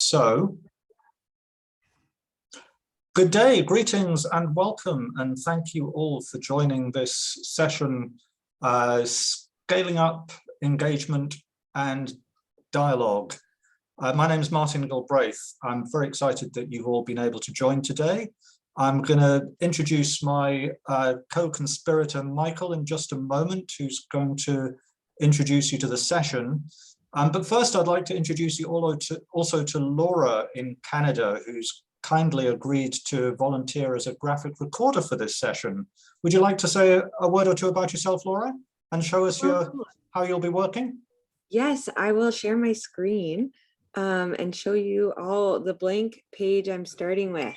So, good day, greetings and welcome, and thank you all for joining this session, Scaling Up Engagement and Dialogue. My name is Martin Galbraith. I'm very excited that you've all been able to join today. I'm going to introduce my co-conspirator, Michael, in just a moment, who's going to introduce you to the session. But first, I'd like to introduce you also to Laura in Canada, who's kindly agreed to volunteer as a graphic recorder for this session. Would you like to say a word or two about yourself, Laura, and show us how you'll be working? Yes, I will share my screen and show you all the blank page I'm starting with.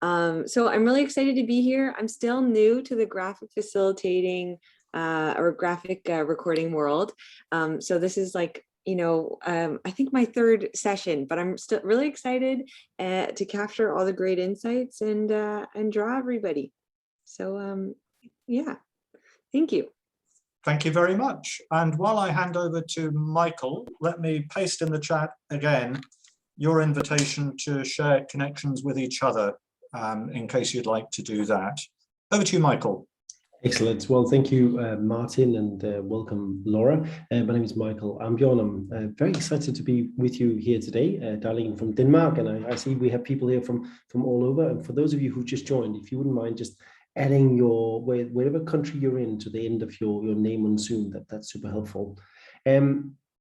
So I'm really excited to be here. I'm still new to the graphic facilitating or graphic recording world. So this is like, I think my third session, but I'm still really excited to capture all the great insights and draw everybody. So yeah, thank you. Thank you very much. And while I hand over to Michael, let me paste in the chat again your invitation to share connections with each other in case you'd like to do that. Over to you, Michael. Excellent. Well, thank you, Martin, and welcome, Laura. My name is Michael Ambjorn. I'm very excited to be with you here today, dialing in from Denmark, and I see we have people here from all over. And for those of you who just joined, if you wouldn't mind just adding your whatever country you're in to the end of your name on Zoom, that's super helpful.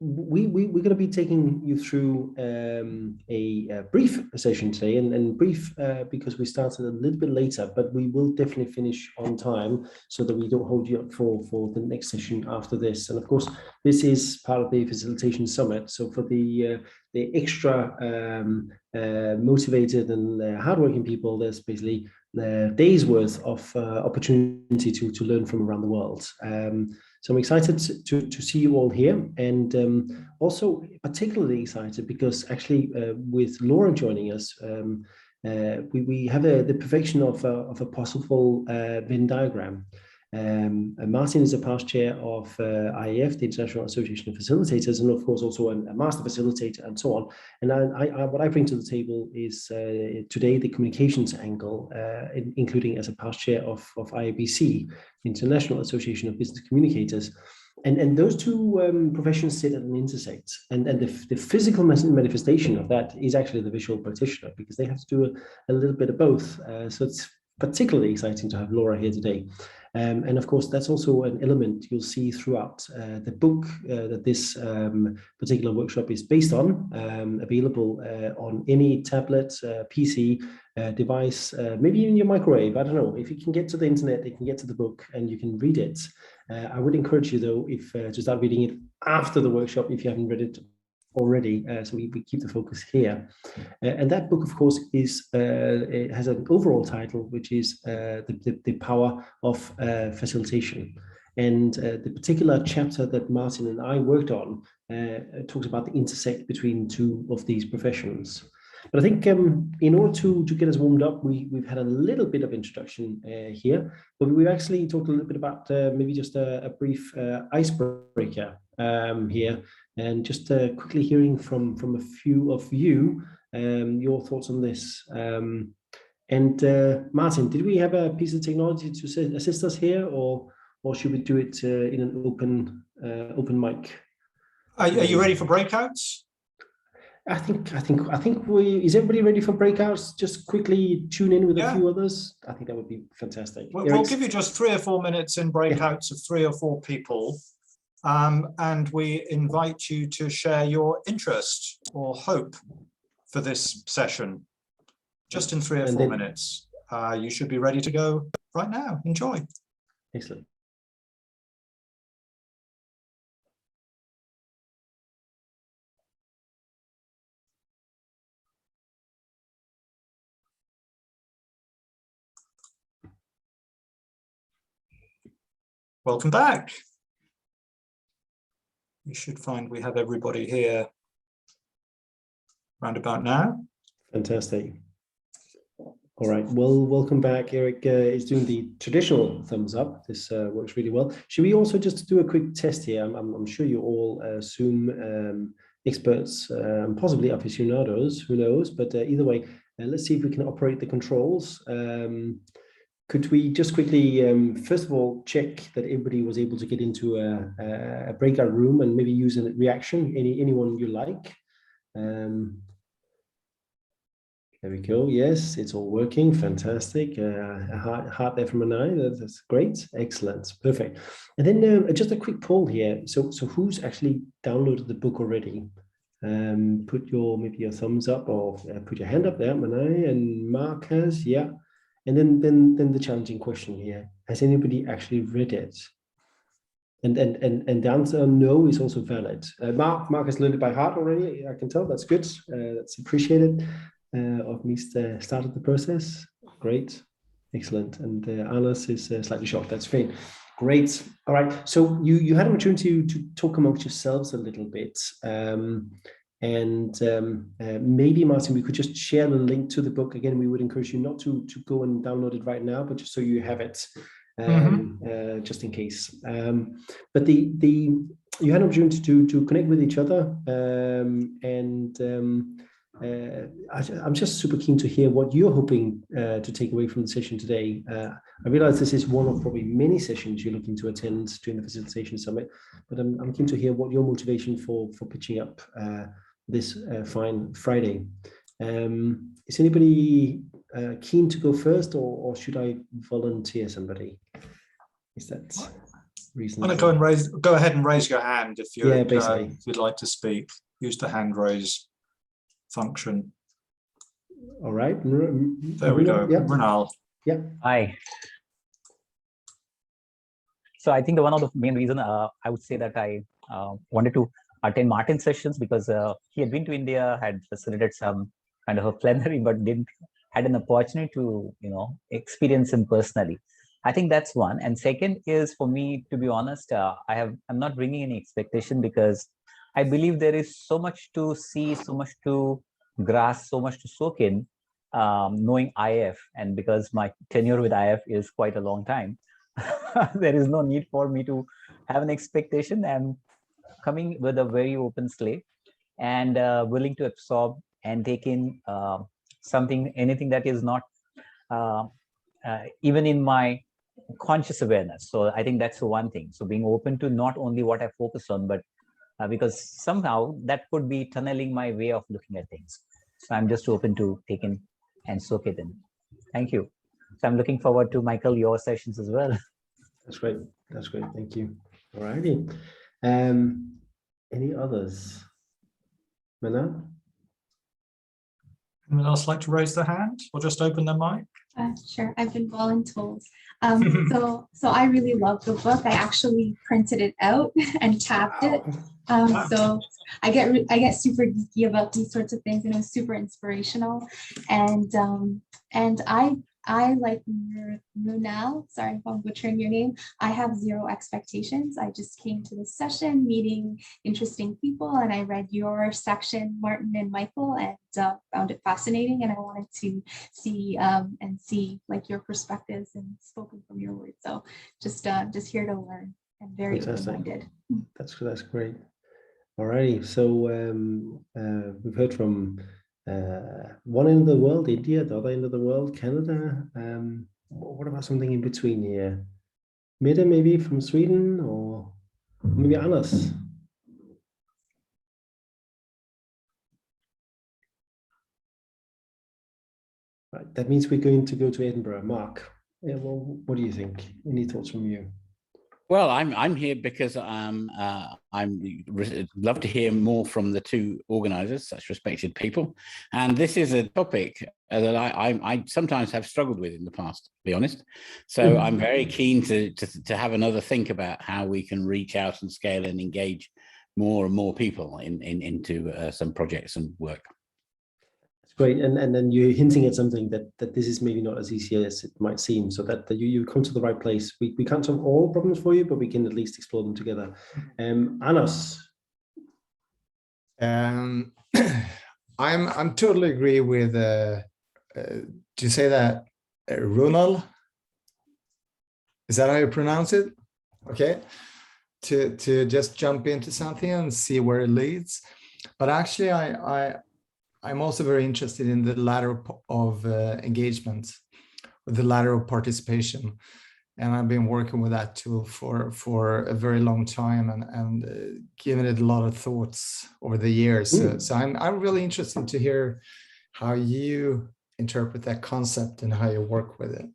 We're going to be taking you through a brief session today, and brief because we started a little bit later, but we will definitely finish on time so that we don't hold you up for the next session after this. And of course, this is part of the Facilitation Summit. So for the extra motivated and hardworking people, there's basically days worth of opportunity to learn from around the world. So I'm excited to see you all here, and also particularly excited because actually with Laura joining us, we have the perfection of a possible Venn diagram. Martin is a past chair of IAF, the International Association of Facilitators, and of course also a master facilitator and so on. And what I bring to the table is today the communications angle, including as a past chair of IABC, the International Association of Business Communicators. And those two professions sit at an intersect, and the physical manifestation of that is actually the visual practitioner, because they have to do a little bit of both. So it's particularly exciting to have Laura here today. And of course, that's also an element you'll see throughout the book that this particular workshop is based on, available on any tablet, PC, device, maybe even your microwave. I don't know. If you can get to the internet, you can get to the book and you can read it. I would encourage you, though, if to start reading it after the workshop if you haven't read it already, so we keep the focus here. And that book, of course, it has an overall title, which is the Power of Facilitation. And the particular chapter that Martin and I worked on talks about the intersect between two of these professions. But I think in order to get us warmed up, we've had a little bit of introduction here, but we've actually talked a little bit about maybe just a brief icebreaker here, and just quickly hearing from a few of you your thoughts on this. And Martin, did we have a piece of technology to assist us here, or should we do it in an open mic? Are you ready for breakouts? I think is everybody ready for breakouts? Just quickly tune in with a few others. I think that would be fantastic. We'll give you just 3 or 4 minutes in breakouts of 3 or 4 people. And we invite you to share your interest or hope for this session, just in 3 or 4 minutes. You should be ready to go right now. Enjoy. Excellent. Welcome back. You should find we have everybody here round about now. Fantastic. All right, well, welcome back. Eric is doing the traditional thumbs up. This works really well. Should we also just do a quick test here? I'm sure you all Zoom experts, possibly aficionados, who knows? But either way, let's see if we can operate the controls. Could we just quickly, first of all, check that everybody was able to get into a breakout room and maybe use a reaction, anyone you like. There we go. Yes, it's all working. Fantastic. A heart there from an eye. That's great. Excellent. Perfect. And then just a quick poll here. So who's actually downloaded the book already? Put maybe your thumbs up or put your hand up there, Manai, and Mark has. Yeah. And then the challenging question here: has anybody actually read it? And the answer no is also valid. Mark has learned it by heart already. I can tell. That's good. That's appreciated. Of me started the process. Great, excellent. And Anas is slightly shocked. That's fine. Great. All right. So you had an opportunity to talk amongst yourselves a little bit. Maybe, Martin, we could just share the link to the book. Again, we would encourage you not to go and download it right now, but just so you have it, just in case. But you had an opportunity to connect with each other, I'm just super keen to hear what you're hoping to take away from the session today. I realize this is one of probably many sessions you're looking to attend during the Facilitation Summit, but I'm keen to hear what your motivation for pitching up this fine Friday. Is anybody keen to go first, or should I volunteer somebody? Is that reasonable? I'm going to go ahead and raise your hand if you'd like to speak. Use the hand raise function. All right. There we go. Yeah. Runal. Yeah. Hi. So I think one of the main reason I would say that I wanted to attend Martin's sessions because he had been to India, had facilitated some kind of a plenary, but had an opportunity to experience him personally. I think that's one. And second is, for me, to be honest, I'm not bringing any expectation because I believe there is so much to see, so much to grasp, so much to soak in, knowing IF. And because my tenure with IF is quite a long time, there is no need for me to have an expectation. I'm coming with a very open slate and willing to absorb and take in anything that is not even in my conscious awareness. So I think that's the one thing. So being open to not only what I focus on, but because somehow that could be tunneling my way of looking at things. So I'm just open to take in and soak it in. Thank you. So I'm looking forward to, Michael, your sessions as well. That's great. That's great. Thank you. All righty. Any others? Mana? Anyone else like to raise their hand or just open their mic? Sure, I've been voluntold. So I really love the book. I actually printed it out and tabbed it. So I get super geeky about these sorts of things, and it was super inspirational. And I like Runal, sorry if I'm butchering your name. I have zero expectations. I just came to this session, meeting interesting people, and I read your section, Martin and Michael, and found it fascinating. And I wanted to see like your perspectives and spoken from your words. So just here to learn and very open-minded. That's great. All righty. So we've heard from one end of the world, India, the other end of the world, Canada. What about something in between here? Mida, maybe from Sweden, or maybe Anas? Right, that means we're going to go to Edinburgh. Mark, well, what do you think? Any thoughts from you? Well, I'm here because I'm love to hear more from the two organizers, such respected people. And this is a topic that I sometimes have struggled with in the past, to be honest. So I'm very keen to have another think about how we can reach out and scale and engage more and more people into some projects and work. Great, and then you're hinting at something that this is maybe not as easy as it might seem, so that you come to the right place. We can't solve all problems for you, but we can at least explore them together. Anas. I'm totally agree with do you say that Runal? Is that how you pronounce it? Okay. To just jump into something and see where it leads. But actually, I'm also very interested in the ladder of engagement, the ladder of participation. And I've been working with that tool for a very long time and given it a lot of thoughts over the years. So I'm really interested to hear how you interpret that concept and how you work with it.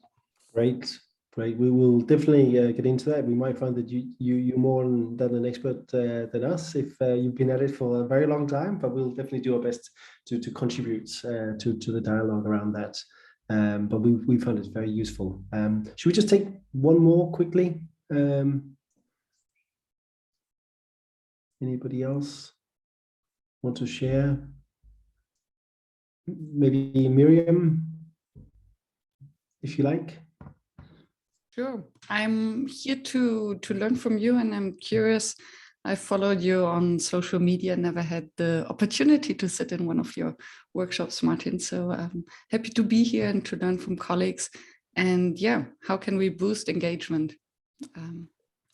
Great. We will definitely get into that. We might find that you're more than an expert than us if you've been at it for a very long time, but we'll definitely do our best to contribute to the dialogue around that. But we found it very useful. Should we just take one more quickly? Anybody else want to share? Maybe Miriam, if you like. Sure. I'm here to learn from you, and I'm curious. I followed you on social media, never had the opportunity to sit in one of your workshops, Martin. So I'm happy to be here and to learn from colleagues. And yeah, how can we boost engagement?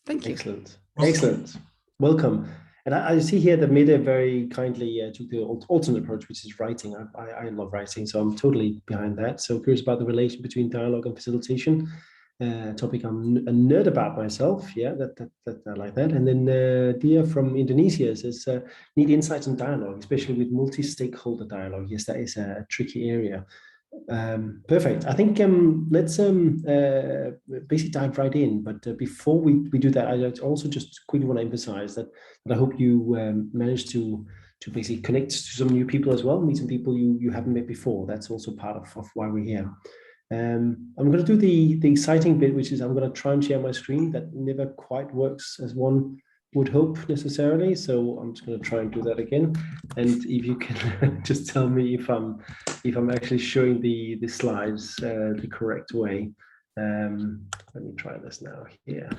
Thank you. Excellent. Excellent. Welcome. And I see here that Mette very kindly took the alternate approach, which is writing. I love writing, so I'm totally behind that. So curious about the relation between dialogue and facilitation. Topic I'm a nerd about myself. Yeah, that I like that. And then Dia from Indonesia says, need insights on dialogue, especially with multi-stakeholder dialogue. Yes, that is a tricky area. Perfect. I think let's basically dive right in. But before we do that, I also just quickly want to emphasize that I hope you managed to basically connect to some new people as well, meet some people you haven't met before. That's also part of why we're here. I'm going to do the exciting bit, which is I'm going to try and share my screen. That never quite works as one would hope necessarily. So I'm just going to try and do that again. And if you can just tell me if I'm actually showing the slides the correct way. Let me try this now here.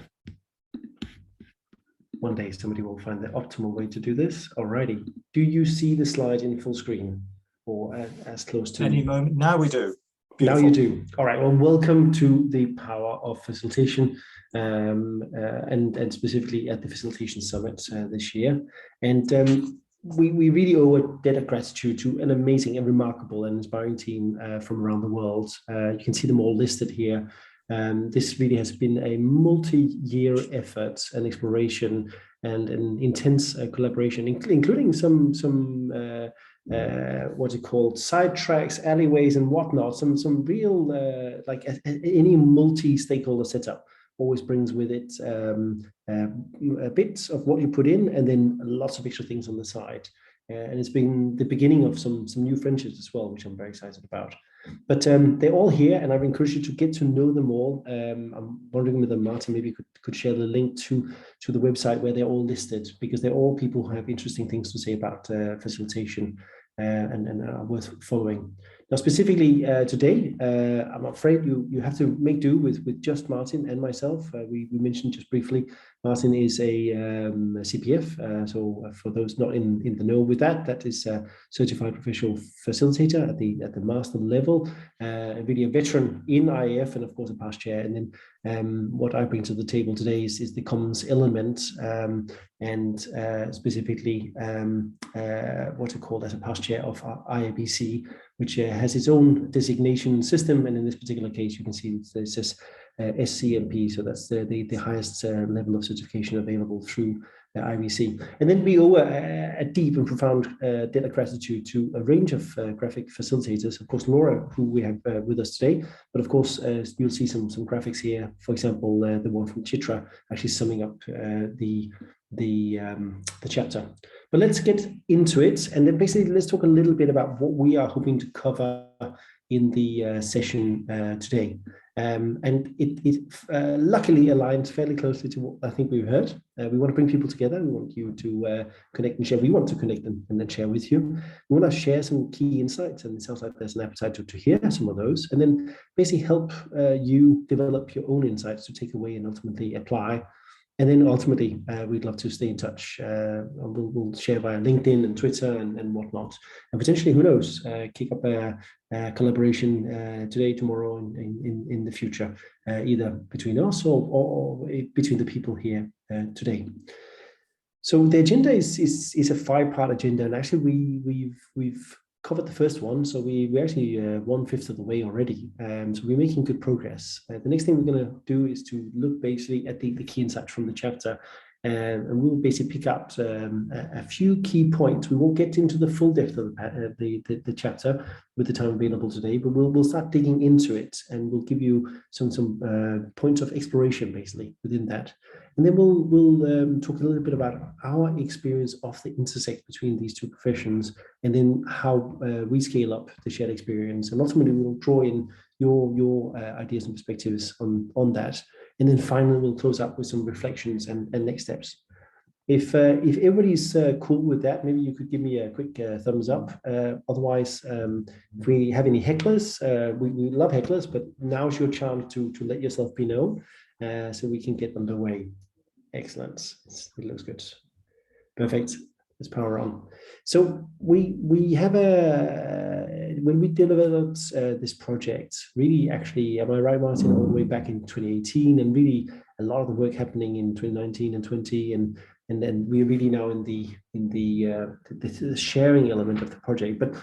One day somebody will find the optimal way to do this. Alrighty. Do you see the slide in full screen or as close to any moment? Now we do. Now Beautiful. you do. All right. Well, welcome to the Power of Facilitation, and specifically at the Facilitation Summit this year. And we really owe a debt of gratitude to an amazing and remarkable and inspiring team from around the world. You can see them all listed here. This really has been a multi-year effort and exploration and an intense collaboration, including some what's it called, sidetracks, alleyways, and whatnot. Some real like any multi-stakeholder setup always brings with it a bit of what you put in, and then lots of extra things on the side. And it's been the beginning of some new friendships as well, which I'm very excited about. But they're all here, and I've encouraged you to get to know them all. I'm wondering whether Martin maybe could share the link to the website where they're all listed, because they're all people who have interesting things to say about facilitation and are worth following. Now, specifically today, I'm afraid you have to make do with just Martin and myself. We mentioned just briefly, Martin is a CPF. So for those not in the know with that is a certified professional facilitator at the master level, really a veteran in IAF and of course a past chair. And then what I bring to the table today is the commons element, and specifically what we call as a past chair of IABC, which has its own designation system. And in this particular case, you can see it says SCMP. So that's the highest level of certification available through IBC. And then we owe a deep and profound debt of gratitude to a range of graphic facilitators. Of course, Laura, who we have with us today, but of course, you'll see some graphics here. For example, the one from Chitra actually summing up the chapter. But let's get into it, and then basically let's talk a little bit about what we are hoping to cover in the session today. And it luckily aligns fairly closely to what I think we've heard. We want to bring people together. We want you to connect and share. We want to connect and then share with you. We want to share some key insights, and it sounds like there's an appetite to hear some of those, and then basically help you develop your own insights to take away and ultimately apply. And then ultimately, we'd love to stay in touch. We'll share via LinkedIn and Twitter and whatnot. And potentially, who knows, kick up a collaboration today, tomorrow, in the future, either between us or between the people here today. So the agenda is a 5-part agenda, and actually we've covered the first one, so we're actually 1/5 of the way already. So we're making good progress. The next thing we're going to do is to look basically at the key insights from the chapter, and we'll basically pick up a few key points. We won't get into the full depth of the chapter with the time available today, but we'll start digging into it, and we'll give you some points of exploration basically within that. And then we'll talk a little bit about our experience of the intersect between these two professions, and then how we scale up the shared experience. And ultimately, we'll draw in your ideas and perspectives on that. And then finally, we'll close up with some reflections and next steps. If everybody's cool with that, maybe you could give me a quick thumbs up. Otherwise, if we have any hecklers, we love hecklers, but now's your chance to let yourself be known, so we can get underway. Excellent. It looks good. Perfect. Let's power on. So we have when we developed this project, really, actually, am I right, Martin, all the way back in 2018, and really a lot of the work happening in 2019 and 20, and then we're really now in the sharing element of the project. But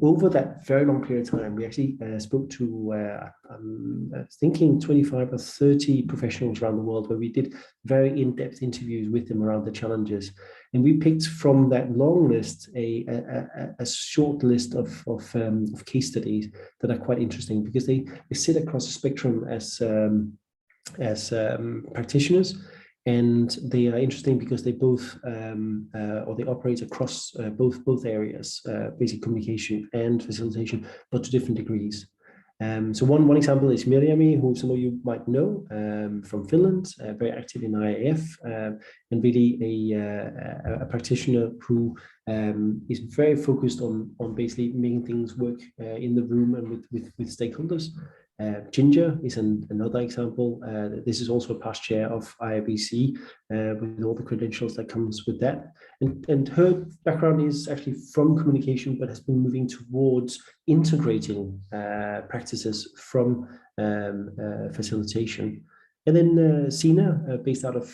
over that very long period of time, we actually spoke to, thinking 25 or 30 professionals around the world, where we did very in-depth interviews with them around the challenges. And we picked from that long list a short list of case studies that are quite interesting, because they sit across the spectrum as practitioners. And they are interesting because they both, or they operate across both areas, basic communication and facilitation, but to different degrees. So one example is Mirjami, who some of you might know from Finland, very active in IAF, and really a practitioner who is very focused on basically making things work in the room and with stakeholders. Ginger is another example. This is also a past chair of IABC with all the credentials that comes with that. And her background is actually from communication, but has been moving towards integrating practices from facilitation. And then Sina, based out of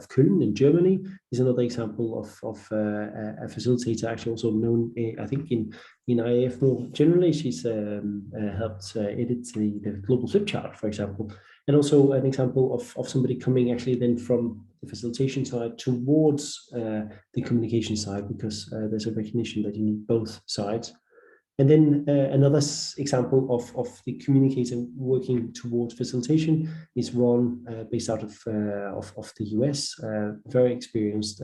Köln in Germany, is another example of a facilitator, actually also known, I think, in IAF more generally. She's helped edit the global flip chart, for example, and also an example of somebody coming actually then from the facilitation side towards the communication side, because there's a recognition that you need both sides. And then another example of the communicator working towards facilitation is Ron, based out of the US, very experienced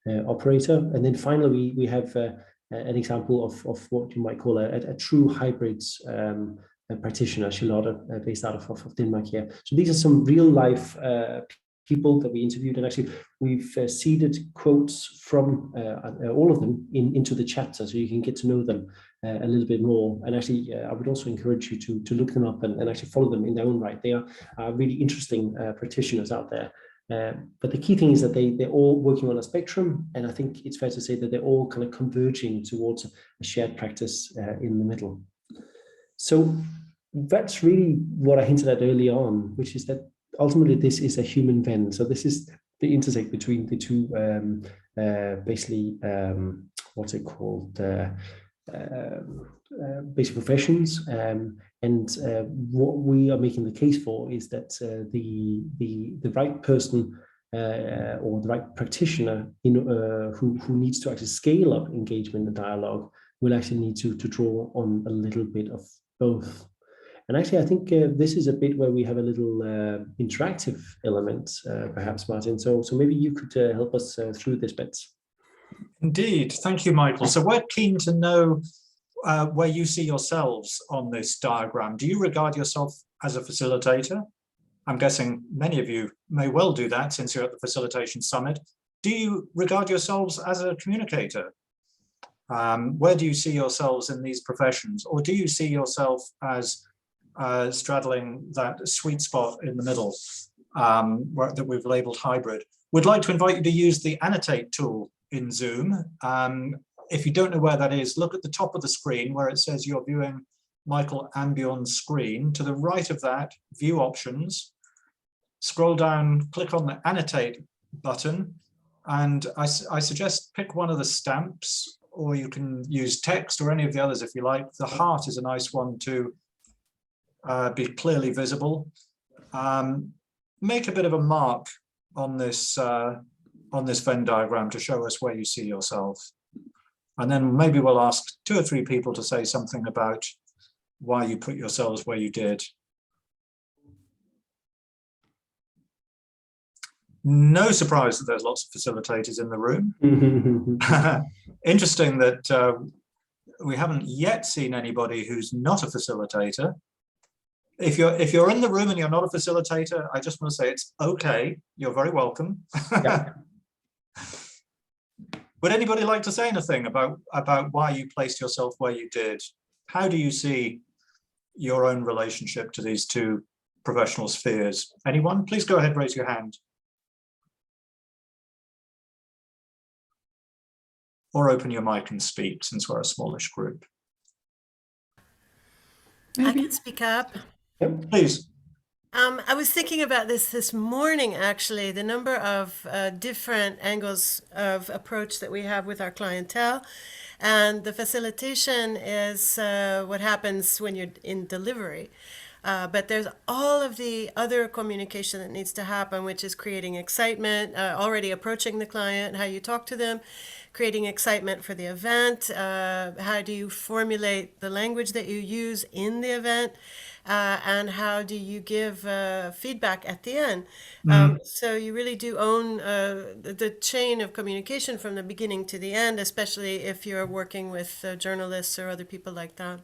operator. And then finally, we have an example of what you might call a true hybrid practitioner, Charlotte, based out of Denmark here. So these are some real life people that we interviewed, and actually we've seeded quotes from all of them into the chapter, so you can get to know them a little bit more. And actually, I would also encourage you to look them up and actually follow them in their own right. They are really interesting practitioners out there. But the key thing is that they're all working on a spectrum, and I think it's fair to say that they're all kind of converging towards a shared practice in the middle. So that's really what I hinted at early on, which is that ultimately this is a human Venn. So this is the intersect between the two, basically, what's it called, basic professions. And what we are making the case for is that the right person or the right practitioner who needs to actually scale up engagement and dialogue will actually need to draw on a little bit of both. And actually, I think this is a bit where we have a little interactive element, perhaps, Martin. So maybe you could help us through this bit. Indeed. Thank you, Michael. So we're keen to know where you see yourselves on this diagram. Do you regard yourself as a facilitator? I'm guessing many of you may well do that since you're at the Facilitation Summit. Do you regard yourselves as a communicator? Where do you see yourselves in these professions? Or do you see yourself as straddling that sweet spot in the middle that we've labeled hybrid? We'd like to invite you to use the annotate tool in Zoom. If you don't know where that is, look at the top of the screen where it says you're viewing Michael and Bjorn's screen. To the right of that, view options, scroll down, click on the annotate button, And I suggest pick one of the stamps, or you can use text or any of the others if you like. The heart is a nice one to be clearly visible. Make a bit of a mark on this Venn diagram to show us where you see yourself. And then maybe we'll ask 2 or 3 people to say something about why you put yourselves where you did. No surprise that there's lots of facilitators in the room. Interesting that we haven't yet seen anybody who's not a facilitator. If you're in the room and you're not a facilitator, I just want to say it's okay. You're very welcome. Yeah. Would anybody like to say anything about why you placed yourself where you did? How do you see your own relationship to these 2 professional spheres? Anyone? Please go ahead, raise your hand. Or open your mic and speak, since we're a smallish group. I can speak up. Yep. Please. I was thinking about this morning, actually, the number of different angles of approach that we have with our clientele. And the facilitation is what happens when you're in delivery. But there's all of the other communication that needs to happen, which is creating excitement, already approaching the client, how you talk to them, creating excitement for the event, how do you formulate the language that you use in the event, and how do you give feedback at the end. So you really do own the chain of communication from the beginning to the end, especially if you're working with journalists or other people like that.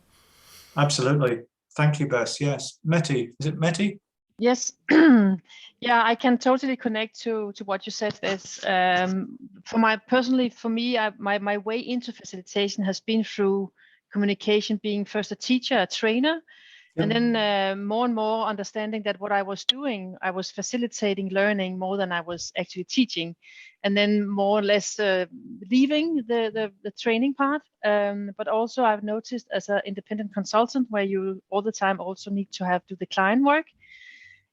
Absolutely. Thank you, Bess. Yes. Meti, is it Meti? Yes. Yeah, I can totally connect to what you said. For me, my way into facilitation has been through communication, being first a teacher, a trainer, and then more and more understanding that what I was doing, I was facilitating learning more than I was actually teaching, and then more or less leaving the training part. But also I've noticed as an independent consultant, where you all the time also need to do the client work,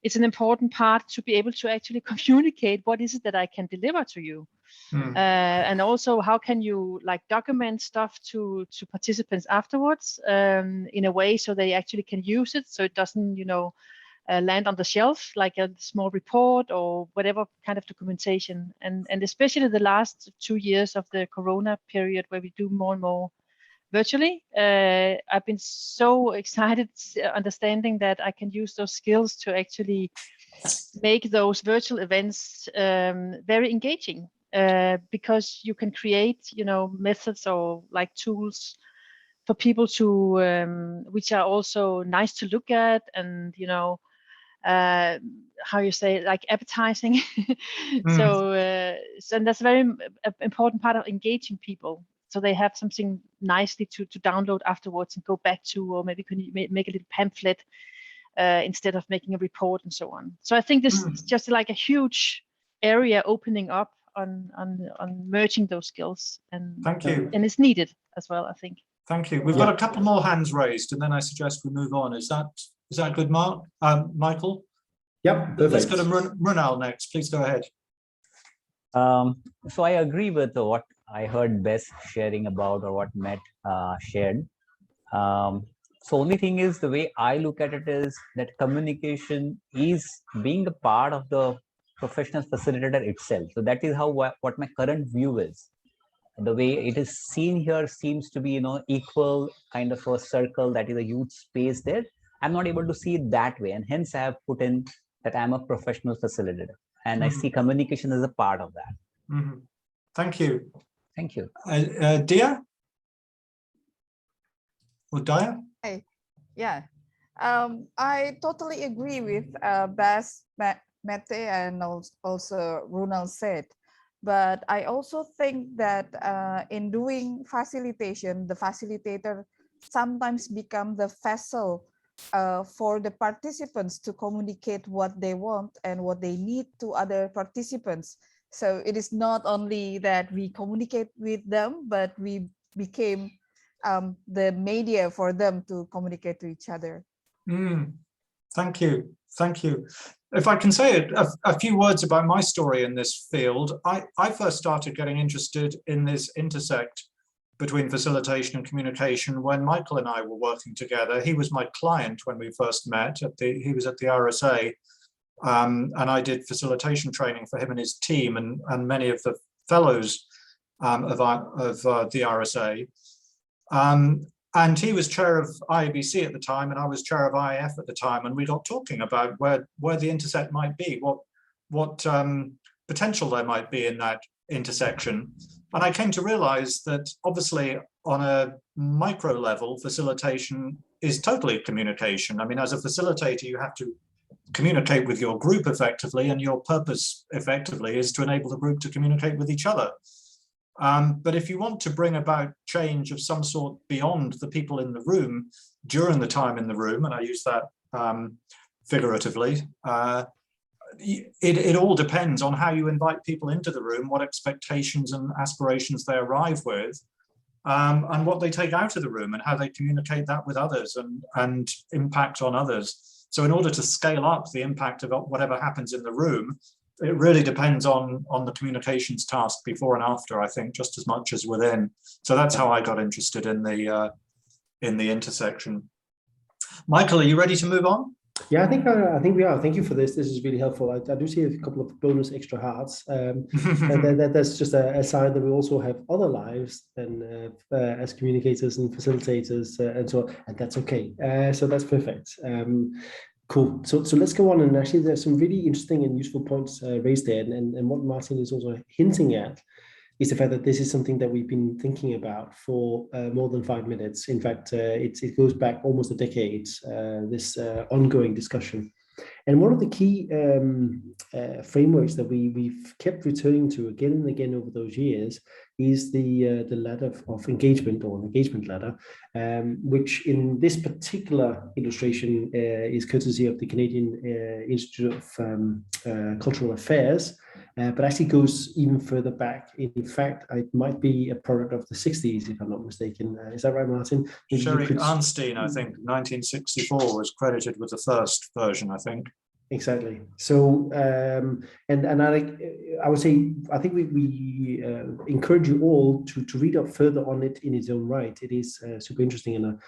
it's an important part to be able to actually communicate what is it that I can deliver to you. And also how can you document stuff to participants afterwards in a way so they actually can use it, so it doesn't land on the shelf like a small report or whatever kind of documentation. And especially the last 2 years of the Corona period, where we do more and more virtually, I've been so excited understanding that I can use those skills to actually make those virtual events very engaging, because you can create methods or tools for people to which are also nice to look at, and how you say, appetizing. So and that's a very important part of engaging people, so they have something nicely to download afterwards and go back to, or maybe can you make a little pamphlet instead of making a report and so on. So I think this is just a huge area opening up on merging those skills, and thank you. And it's needed as well, I think. Thank you. We've got a couple more hands raised, and then I suggest we move on. Is that good, Mark? Michael? Yep, perfect. Let's go to Mrunal next. Please go ahead. So I agree with what I heard Bess sharing about, or what Matt shared. So only thing is, the way I look at it is that communication is being a part of the professional facilitator itself. So that is how what my current view is. The way it is seen here seems to be, equal kind of a circle, that is a huge space there. I'm not able to see it that way, and hence I have put in that I'm a professional facilitator, and I see communication as a part of that. Thank you. Thank you. Dia? Or Dia? Hi. Yeah. I totally agree with Bess, Mette, and also Runal said. But I also think that in doing facilitation, the facilitator sometimes become the vessel for the participants to communicate what they want and what they need to other participants. So it is not only that we communicate with them, but we became the media for them to communicate to each other. Thank you. Thank you. If I can say a few words about my story in this field, I first started getting interested in this intersect between facilitation and communication when Michael and I were working together. He was my client when we first met. He was at the RSA, and I did facilitation training for him and his team and many of the fellows of the RSA. And he was chair of IABC at the time, and I was chair of IAF at the time, and we got talking about where the intersect might be, what potential there might be in that intersection. And I came to realize that obviously on a micro level, facilitation is totally communication. I mean, as a facilitator, you have to communicate with your group effectively, and your purpose effectively is to enable the group to communicate with each other. But if you want to bring about change of some sort beyond the people in the room during the time in the room, and I use that figuratively, it all depends on how you invite people into the room, what expectations and aspirations they arrive with, and what they take out of the room and how they communicate that with others and impact on others. So in order to scale up the impact of whatever happens in the room, it really depends on the communications task before and after, I think, just as much as within. So that's how I got interested in the intersection. Michael, are you ready to move on? Yeah, I think we are. Thank you for this. This is really helpful. I do see a couple of bonus extra hearts. And that's just a sign that we also have other lives than as communicators and facilitators and so on. And that's okay. So that's perfect. Cool. So let's go on. And actually, there's some really interesting and useful points raised there. And what Martin is also hinting at is the fact that this is something that we've been thinking about for more than 5 minutes. In fact, it goes back almost a decade, this ongoing discussion. And one of the key frameworks that we've kept returning to again and again over those years is the ladder of engagement, or an engagement ladder, which in this particular illustration is courtesy of the Canadian Institute of Cultural Affairs, but actually goes even further back. In fact, it might be a product of the 60s, if I'm not mistaken. Is that right, Martin? Sherry Arnstein, I think, 1964 was credited with the first version, I think. Exactly. So, and I would say, I think we encourage you all to read up further on it in its own right. It is super interesting, and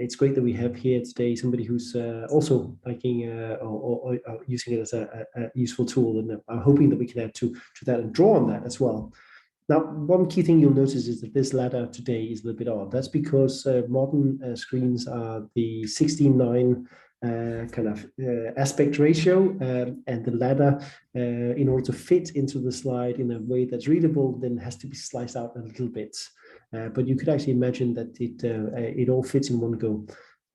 it's great that we have here today somebody who's also liking or using it as a useful tool, and I'm hoping that we can add to that and draw on that as well. Now, one key thing you'll notice is that this ladder today is a little bit odd. That's because modern screens are the 16:9 kind of aspect ratio, and the ladder, in order to fit into the slide in a way that's readable, then has to be sliced out a little bit. But you could actually imagine that it all fits in one go.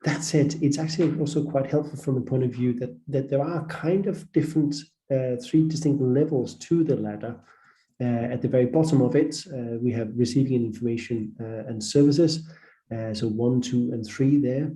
That said, it's actually also quite helpful from the point of view that there are kind of different 3 distinct levels to the ladder. At the very bottom of it, we have receiving information and services. So 1, 2, and 3 there.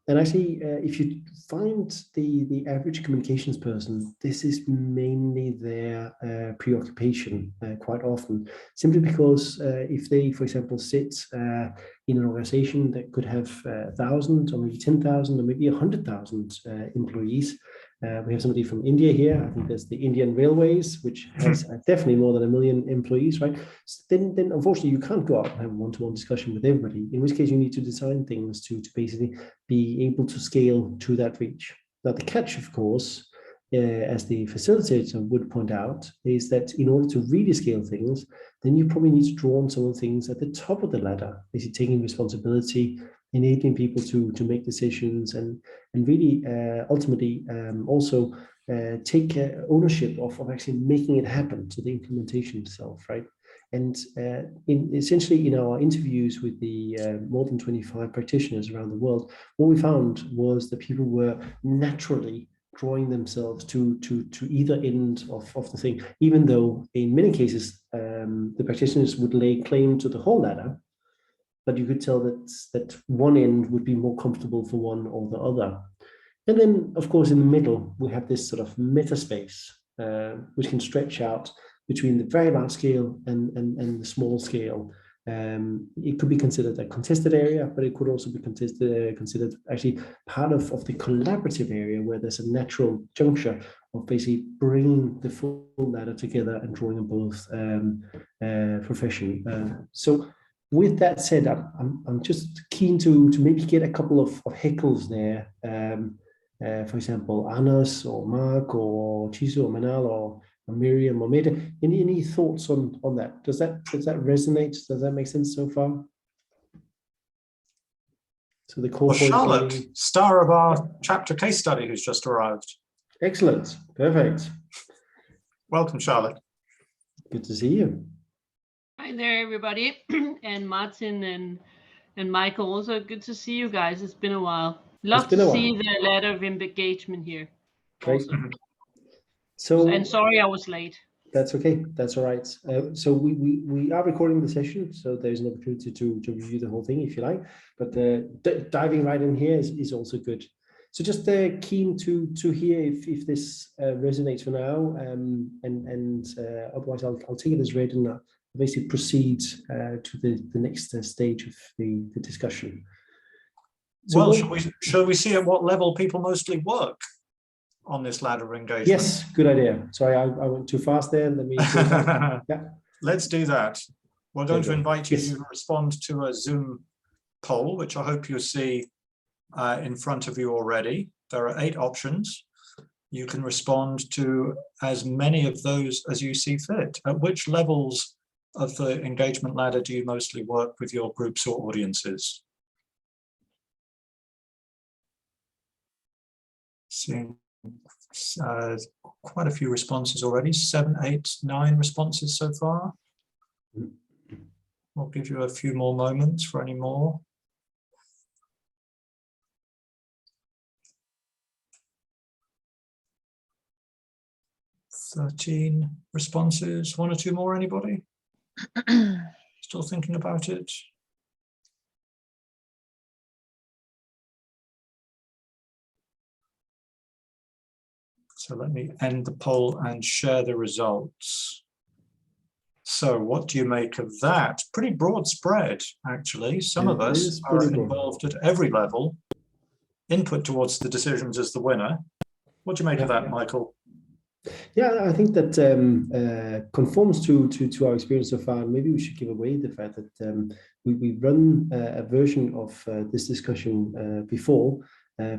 And actually, if you find the average communications person, this is mainly their preoccupation quite often, simply because if they, for example, sit in an organization that could have 1,000 or maybe 10,000 or maybe 100,000 employees. We have somebody from India here. I think there's the Indian Railways, which has definitely more than 1 million employees, right? So then unfortunately, you can't go out and have a one-to-one discussion with everybody, in which case you need to design things to basically be able to scale to that reach. Now, the catch, of course, as the facilitator would point out, is that in order to really scale things, then you probably need to draw on some of the things at the top of the ladder, basically taking responsibility, enabling people to make decisions, and really ultimately also take ownership of actually making it happen, so the implementation itself, right? And essentially in our interviews with the more than 25 practitioners around the world, what we found was that people were naturally drawing themselves to either end of the thing, even though in many cases the practitioners would lay claim to the whole ladder. But you could tell that one end would be more comfortable for one or the other. And then, of course, in the middle, we have this sort of meta space, which can stretch out between the very large scale and the small scale. It could be considered a contested area, but it could also be considered actually part of the collaborative area, where there's a natural juncture of basically bringing the full ladder together and drawing on both profession. So with that said, I'm just keen to maybe get a couple of heckles there. For example, Anas or Mark or Chiso or Manal or Miriam or Meta. Any thoughts on that? Does that resonate? Does that make sense so far? So the core Well, point Charlotte, being... star of our chapter case study, who's just arrived. Excellent, perfect. Welcome, Charlotte. Good to see you. Hi there, everybody, and Martin and Michael. Also, good to see you guys. It's been a while. Love to see the ladder of engagement here. Great. Also. So, and sorry I was late. That's okay. That's all right. So we are recording the session, so there's an opportunity to review the whole thing if you like. But diving right in here is also good. So just keen to hear if this resonates for now, and otherwise I'll take it as read and basically proceed to the next stage of the discussion. So well, shall we see at what level people mostly work on this ladder of engagement? Yes, good idea. Sorry, I went too fast there. Let me yeah. Let's do that. We're going to invite you to respond to a Zoom poll, which I hope you'll see in front of you already. There are 8 options. You can respond to as many of those as you see fit. At which levels of the engagement ladder do you mostly work with your groups or audiences? Seeing quite a few responses already, 7, 8, 9 responses so far. We'll give you a few more moments for any more. "13 responses, 1 or 2 more, anybody? Still thinking about it? So let me end the poll and share the results. So what do you make of that? Pretty broad spread, actually. Some of us are involved at every level. Input towards the decisions is the winner. What do you make of that, Michael? Yeah, I think that conforms to our experience so far. Maybe we should give away the fact that we run a version of this discussion before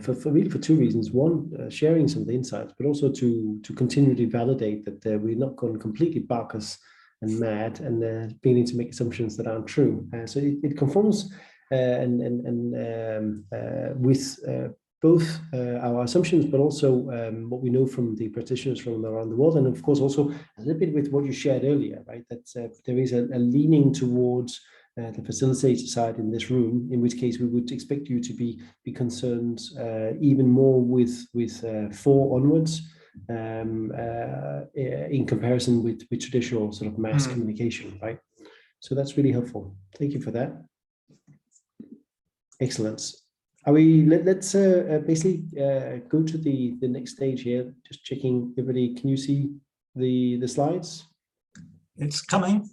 for 2 reasons. One, sharing some of the insights, but also to continually validate that we're not going completely bonkers and mad and beginning to make assumptions that aren't true. So it conforms with both our assumptions, but also what we know from the practitioners from around the world, and of course also a little bit with what you shared earlier, right? That there is a leaning towards the facilitator side in this room, in which case we would expect you to be concerned even more with 4 onwards in comparison with traditional sort of mass communication, right? So that's really helpful. Thank you for that. Excellent. Are we? Let's basically go to the next stage here. Just checking, everybody. Can you see the slides? It's coming.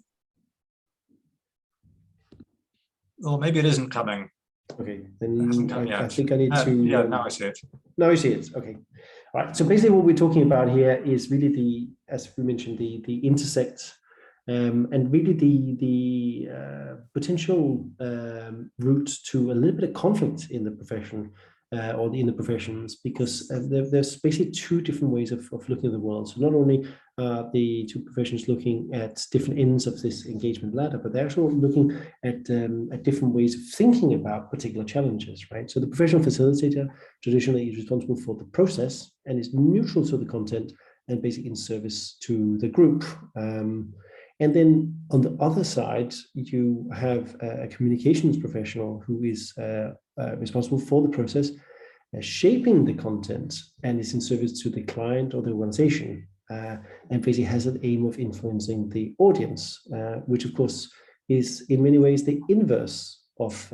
Or maybe it isn't coming. Okay, then I think I need to. Yeah, now I see it. Now you see it. Okay. All right. So basically, what we're talking about here is really as we mentioned, the intersect. And really the potential route to a little bit of conflict in the profession or in the professions, because there's basically 2 different ways of looking at the world. So not only are the 2 professions looking at different ends of this engagement ladder, but they're actually looking at different ways of thinking about particular challenges, right? So the professional facilitator traditionally is responsible for the process and is neutral to the content and basically in service to the group. And then on the other side, you have a communications professional who is responsible for the process, shaping the content, and is in service to the client or the organization, and basically has an aim of influencing the audience, which of course is in many ways the inverse of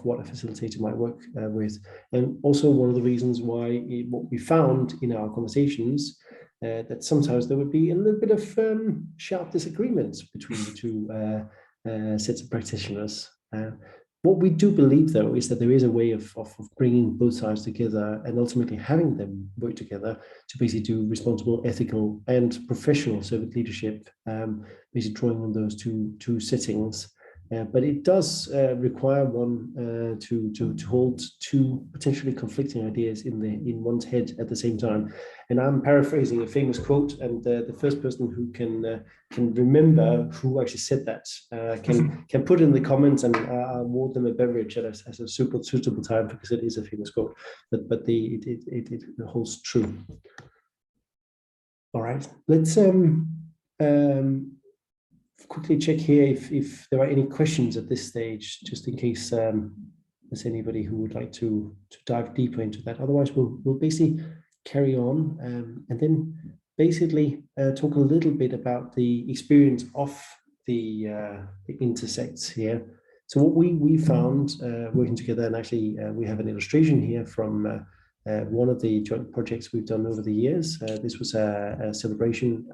what a facilitator might work with. And also one of the reasons why what we found in our conversations that sometimes there would be a little bit of sharp disagreements between the 2 sets of practitioners. What we do believe, though, is that there is a way of bringing both sides together and ultimately having them work together to basically do responsible, ethical, and professional servant leadership, basically drawing on those two settings. But it does require one to hold two potentially conflicting ideas in one's head at the same time. And I'm paraphrasing a famous quote, and the first person who can remember who actually said that can put in the comments, and I'll award them a beverage at a super suitable time, because it is a famous quote. But it holds true. All right, let's quickly check here if there are any questions at this stage, just in case there's anybody who would like to dive deeper into that. Otherwise, we'll basically carry on and then basically talk a little bit about the experience of the intersects here. So what we found working together, and actually we have an illustration here from one of the joint projects we've done over the years. This was a celebration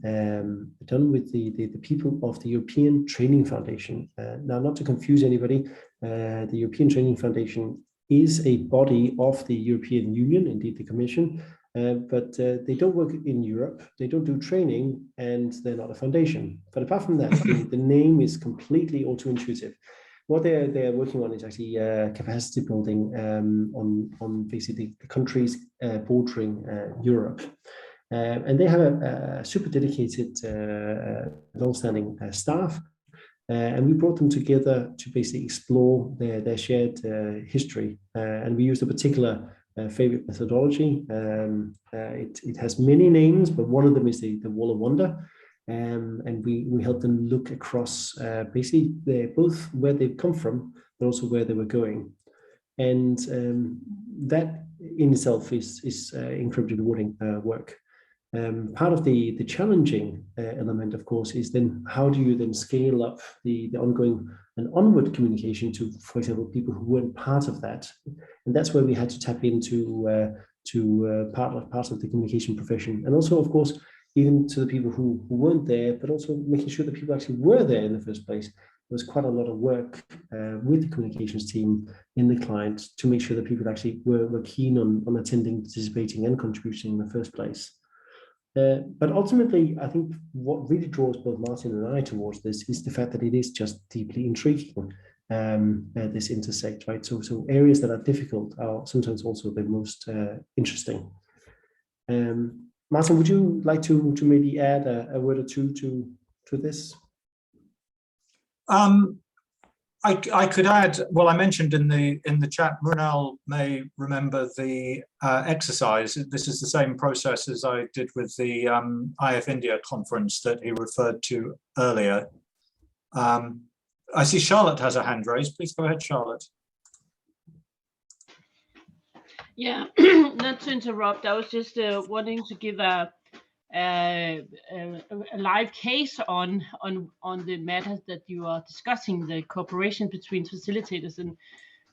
done with the people of the European Training Foundation. Now, not to confuse anybody, the European Training Foundation is a body of the European Union, indeed the Commission, but they don't work in Europe, they don't do training, and they're not a foundation. But apart from that, the name is completely auto-intuitive. What they're working on is actually capacity building on basically the countries bordering Europe. And they have a super dedicated, long-standing staff, and we brought them together to basically explore their shared history. And we used a particular favorite methodology. It has many names, but one of them is the Wall of Wonder. And we helped them look across basically both where they've come from, but also where they were going. And that in itself is incredibly rewarding work. Part of the challenging element, of course, is then how do you then scale up the ongoing and onward communication to, for example, people who weren't part of that. And that's where we had to tap into part of the communication profession. And also, of course, even to the people who weren't there, but also making sure that people actually were there in the first place. There was quite a lot of work with the communications team in the client to make sure that people actually were keen on attending, participating, and contributing in the first place. But ultimately, I think what really draws both Martin and I towards this is the fact that it is just deeply intriguing, this intersect, right? So areas that are difficult are sometimes also the most interesting. Martin, would you like to maybe add a word or two to this? I could add, well, I mentioned in the chat, Brunel may remember the exercise. This is the same process as I did with the IF India conference that he referred to earlier. I see Charlotte has a hand raised. Please go ahead, Charlotte. Yeah, not to interrupt. I was just wanting to give a live case on the matters that you are discussing, the cooperation between facilitators and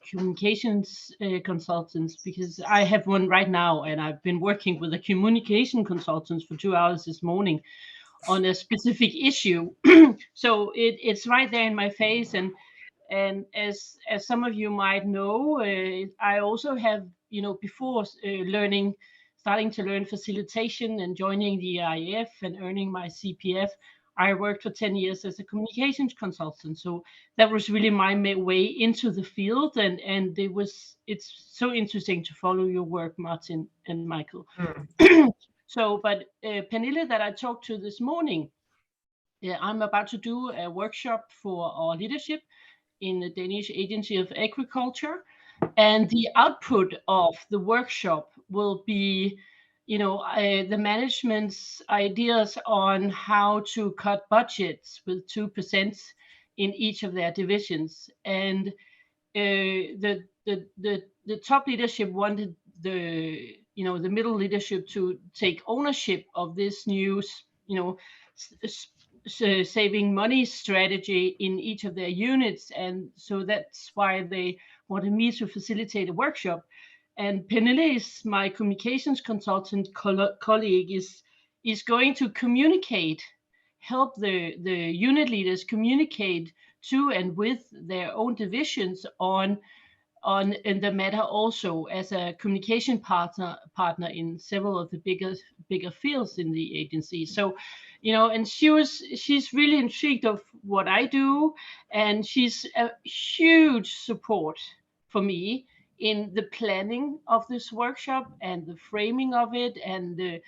communications consultants, because I have one right now, and I've been working with the communication consultants for 2 hours this morning on a specific issue. So it's right there in my face, and as some of you might know, I also have, before starting to learn facilitation and joining the IF and earning my CPF, I worked for 10 years as a communications consultant. So that was really my way into the field, and it's so interesting to follow your work, Martin and Michael. So, but Pernille that I talked to this morning, I'm about to do a workshop for our leadership in the Danish Agency of Agriculture. And the output of the workshop will be, the management's ideas on how to cut budgets with 2% in each of their divisions. And the top leadership wanted the middle leadership to take ownership of this new, saving money strategy in each of their units, and so that's why they wanted me to facilitate a workshop. And Pernille, my communications consultant colleague, is going to communicate help the unit leaders communicate to and with their own divisions on in the matter, also as a communication partner in several of the bigger fields in the agency. So, you know, and she's really intrigued of what I do, and she's a huge support for me in the planning of this workshop and the framing of it, and the,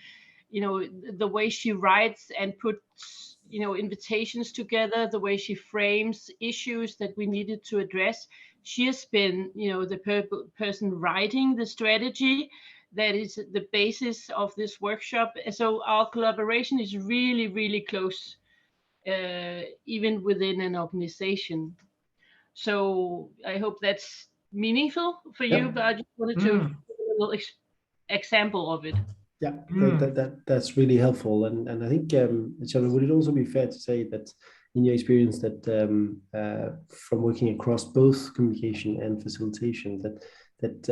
you know, the way she writes and puts, you know, invitations together, the way she frames issues that we needed to address. She has been, you know, the person writing the strategy that is the basis of this workshop. So our collaboration is really, really close, even within an organization. So I hope that's meaningful for you, but I just wanted to give a little example of it. Yeah, that's really helpful, and I think, Charlotte, would it also be fair to say that in your experience that from working across both communication and facilitation, that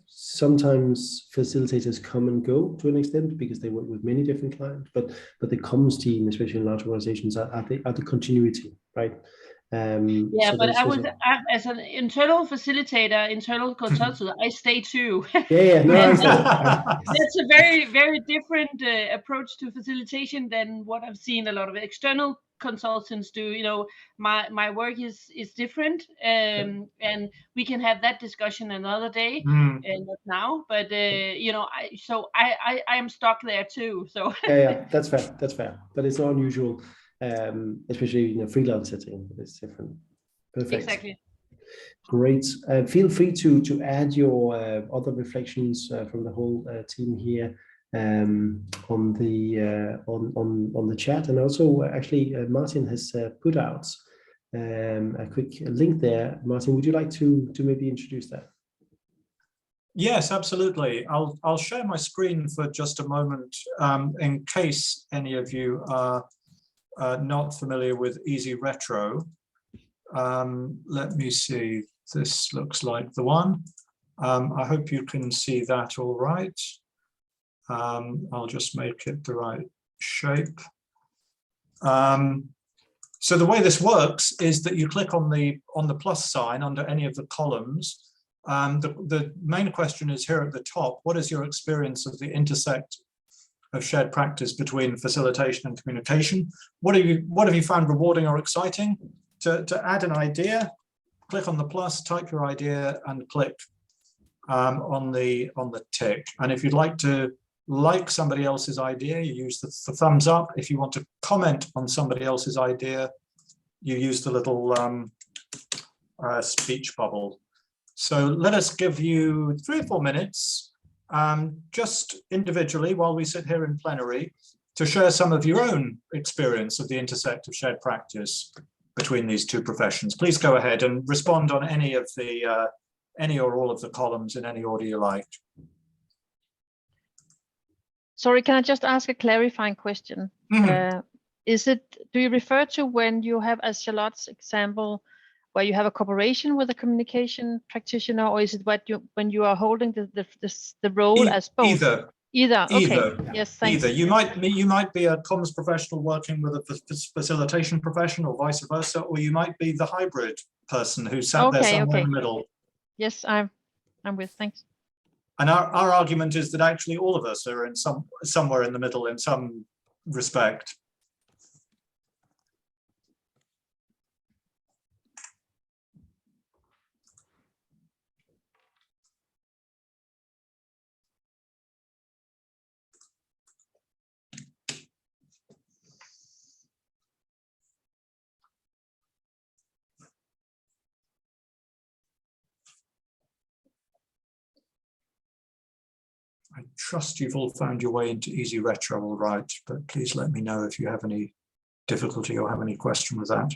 sometimes facilitators come and go to an extent because they work with many different clients, but the comms team, especially in large organizations, are the continuity, right? Yeah, so but as an internal facilitator, internal consultant, I stay too. Yeah, no, that's a very, very different approach to facilitation than what I've seen a lot of external consultants do. You know, my work is different, and we can have that discussion another day, and not now. But you know, I am stuck there too. So yeah, that's fair. But it's not unusual. Especially in a freelance setting, it's different. Perfect. Exactly. Great. Feel free to add your other reflections from the whole team here on the chat, and also actually Martin has put out a quick link there. Martin, would you like to maybe introduce that? Yes, absolutely. I'll share my screen for just a moment in case any of you are not familiar with Easy Retro. Let me see, this looks like the one. I hope you can see that all right. I'll just make it the right shape. So the way this works is that you click on the plus sign under any of the columns. The main question is here at the top: what is your experience of the intersect of shared practice between facilitation and communication? What have you found rewarding or exciting? To add an idea, click on the plus, type your idea, and click on the tick. And if you'd like to like somebody else's idea, you use the thumbs up. If you want to comment on somebody else's idea, you use the little speech bubble. So let us give you 3 or 4 minutes just individually while we sit here in plenary to share some of your own experience of the intersect of shared practice between these two professions. Please go ahead and respond on any of the any or all of the columns in any order you like. Sorry, can I just ask a clarifying question? Do you refer to when you have, as Charlotte's example, where you have a cooperation with a communication practitioner, or is it when you are holding the role as both? Either. Okay. Yes, thanks. Either. You might be a comms professional working with a facilitation professional, or vice versa, or you might be the hybrid person who sat there somewhere in the middle. Yes, I'm with. Thanks. And our argument is that actually all of us are in somewhere in the middle in some respect. I trust you've all found your way into Easy Retro all right, but please let me know if you have any difficulty or have any question with that.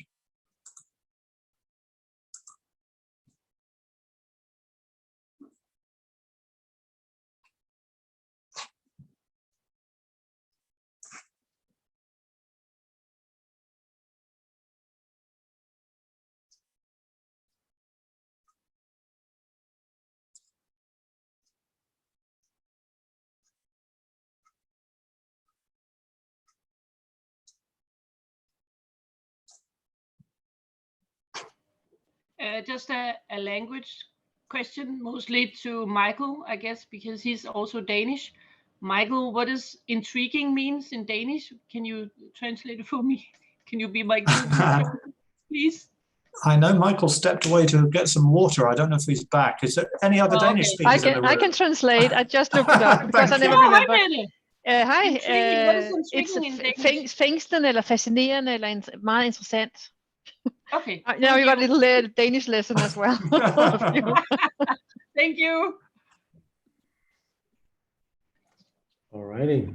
just a language question, mostly to Michael, I guess, because he's also Danish. Michael, what does intriguing means in Danish? Can you translate it for me? Can you be my Google, please? I know Michael stepped away to get some water. I don't know if he's back. Is there any other Danish speakers in the room? I can translate. I just looked it up because I never remember. Hej, it's fængslende eller fascinerende eller meget interessant. Okay. Now you got a little Danish lesson as well. Thank you. All righty.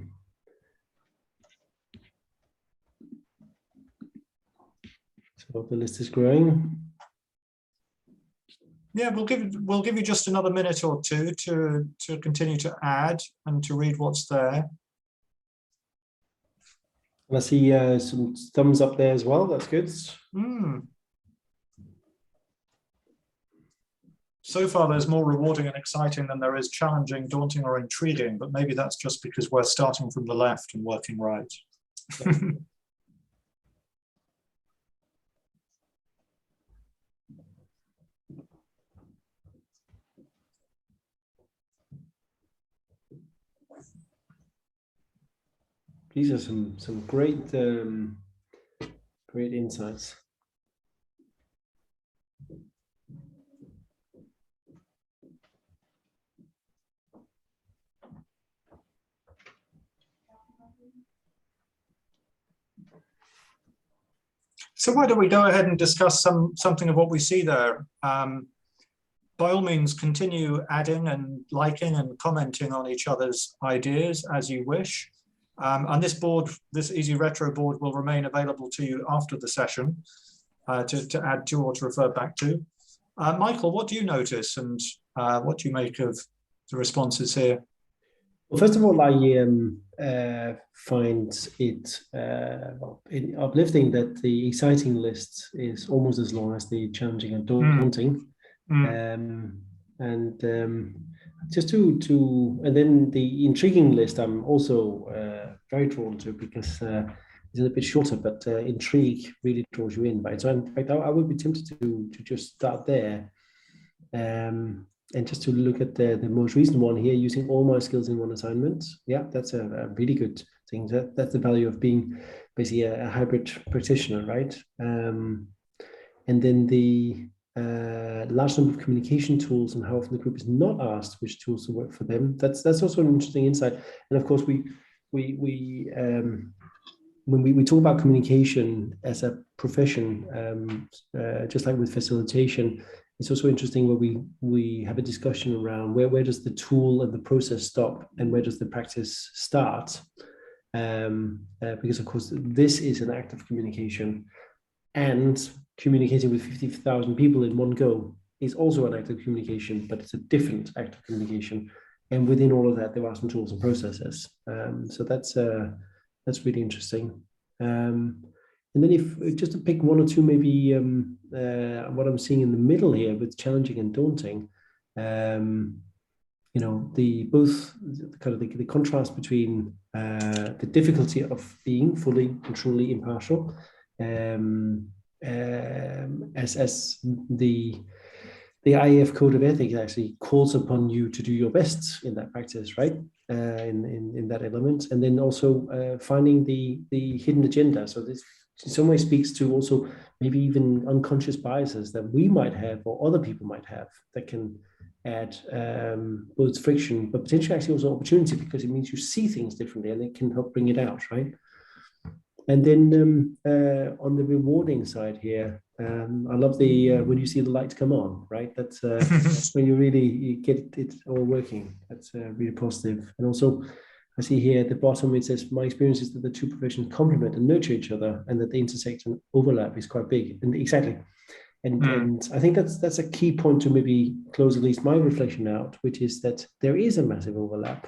So the list is growing. Yeah, we'll give you just another minute or two to continue to add and to read what's there. And I see some thumbs up there as well. That's good. So far, there's more rewarding and exciting than there is challenging, daunting, or intriguing, but maybe that's just because we're starting from the left and working right. These are some great great insights. So why don't we go ahead and discuss something of what we see there? By all means, continue adding and liking and commenting on each other's ideas as you wish. And this board, this Easy Retro board, will remain available to you after the session to add to or to refer back to. Michael, what do you notice and what do you make of the responses here? Well, first of all, I find it uplifting that the exciting list is almost as long as the challenging and daunting. Just and then the intriguing list I'm also very drawn to because it's a bit shorter, but intrigue really draws you in, right? So in fact, I would be tempted to just start there and just to look at the most recent one here, using all my skills in one assignment. Yeah, that's a really good thing. That's the value of being basically a hybrid practitioner, right? And then the large number of communication tools and how often the group is not asked which tools to work for them. That's also an interesting insight. And of course, when we talk about communication as a profession, just like with facilitation, it's also interesting where we have a discussion around where does the tool and the process stop and where does the practice start? Because of course, this is an act of communication, and communicating with 50,000 people in one go is also an act of communication, but it's a different act of communication. And within all of that, there are some tools and processes. So that's really interesting. And then if just to pick one or two, maybe what I'm seeing in the middle here with challenging and daunting, you know, the contrast between the difficulty of being fully and truly impartial, as the IAF Code of Ethics actually calls upon you to do your best in that practice, right? In that element, and then also finding the hidden agenda. So this in some way speaks to also maybe even unconscious biases that we might have or other people might have that can add both friction, but potentially actually also opportunity, because it means you see things differently and it can help bring it out, right? And then on the rewarding side here, I love the when you see the lights come on, right? That's when you get it all working. That's really positive. And also, I see here at the bottom it says, my experience is that the two professions complement and nurture each other, and that the intersection overlap is quite big. And exactly. And I think that's a key point to maybe close at least my reflection out, which is that there is a massive overlap,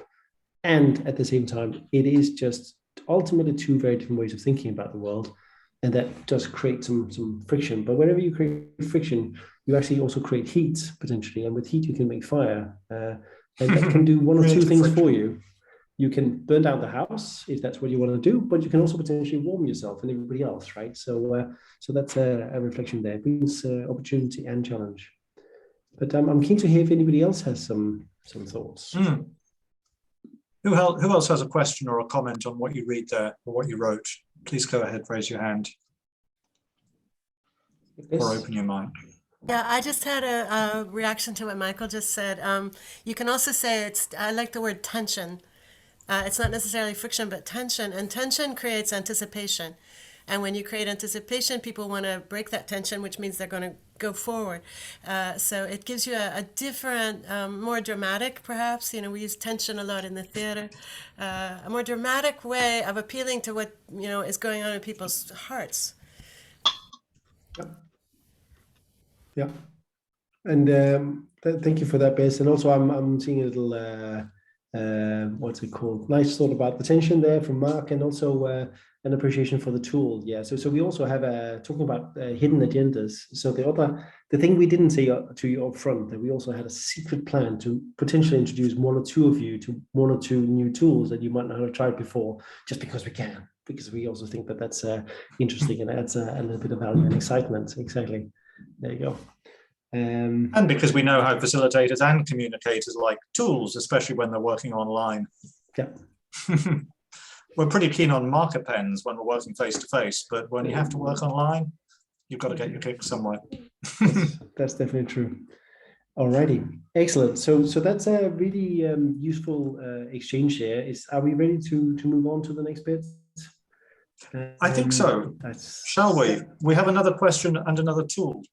and at the same time, it is just ultimately two very different ways of thinking about the world, and that does create some friction. But whenever you create friction, you actually also create heat potentially, and with heat you can make fire, and that can do one or two things for you. you can burn down the house if that's what you want to do, but you can also potentially warm yourself and everybody else, right? So so that's a reflection there. It brings opportunity and challenge. But I'm keen to hear if anybody else has some thoughts. Who else has a question or a comment on what you read there or what you wrote? Please go ahead, raise your hand. Or open your mic. Yeah, I just had a reaction to what Michael just said. You can also say I like the word tension. It's not necessarily friction, but tension. And tension creates anticipation. And when you create anticipation, people want to break that tension, which means they're going to go forward. So it gives you a different, more dramatic, perhaps, we use tension a lot in the theater, a more dramatic way of appealing to what, is going on in people's hearts. Yeah. And thank you for that, Bess. And also I'm seeing a little, what's it called? Nice thought about the tension there from Mark, and also an appreciation for the tool. Yeah. So we also have talking about hidden agendas. So the thing we didn't say to you up front, that we also had a secret plan to potentially introduce one or two of you to one or two new tools that you might not have tried before, just because we can, because we also think that that's interesting and adds a little bit of value and excitement. Exactly. There you go. And because we know how facilitators and communicators like tools, especially when they're working online. Yeah. We're pretty keen on marker pens when we're working face to face, but when you have to work online, you've got to get your kick somewhere. That's definitely true. Alrighty, excellent. So that's a really useful exchange here. Are we ready to move on to the next bit? I think so. Shall we? Yeah. We have another question and another tool.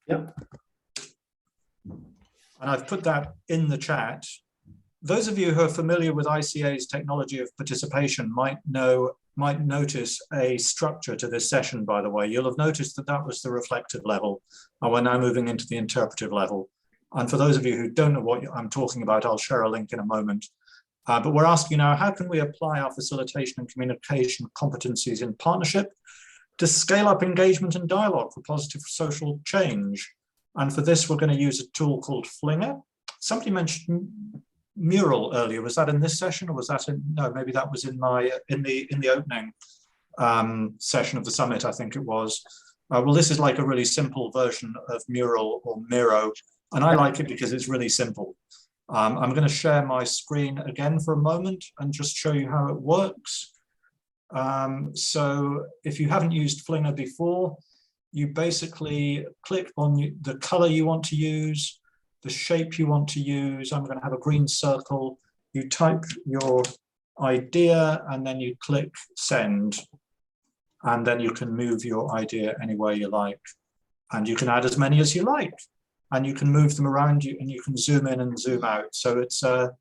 Yep. And I've put that in the chat. Those of you who are familiar with ICA's technology of participation might notice a structure to this session, by the way. You'll have noticed that was the reflective level, and we're now moving into the interpretive level. And for those of you who don't know what I'm talking about, I'll share a link in a moment. But we're asking now, how can we apply our facilitation and communication competencies in partnership to scale up engagement and dialogue for positive social change? And for this, we're going to use a tool called Flinger. Somebody mentioned Mural earlier. Was that in this session, or was that in? No, maybe that was in the opening session of the summit. I think it was. Well, this is like a really simple version of Mural or Miro, and I like it because it's really simple. I'm going to share my screen again for a moment and just show you how it works. So if you haven't used Flinger before, you basically click on the color you want to use, the shape you want to use. I'm going to have a green circle. You type your idea and then you click send. And then you can move your idea anywhere you like. And you can add as many as you like. And you can move them around you, and you can zoom in and zoom out. So it's a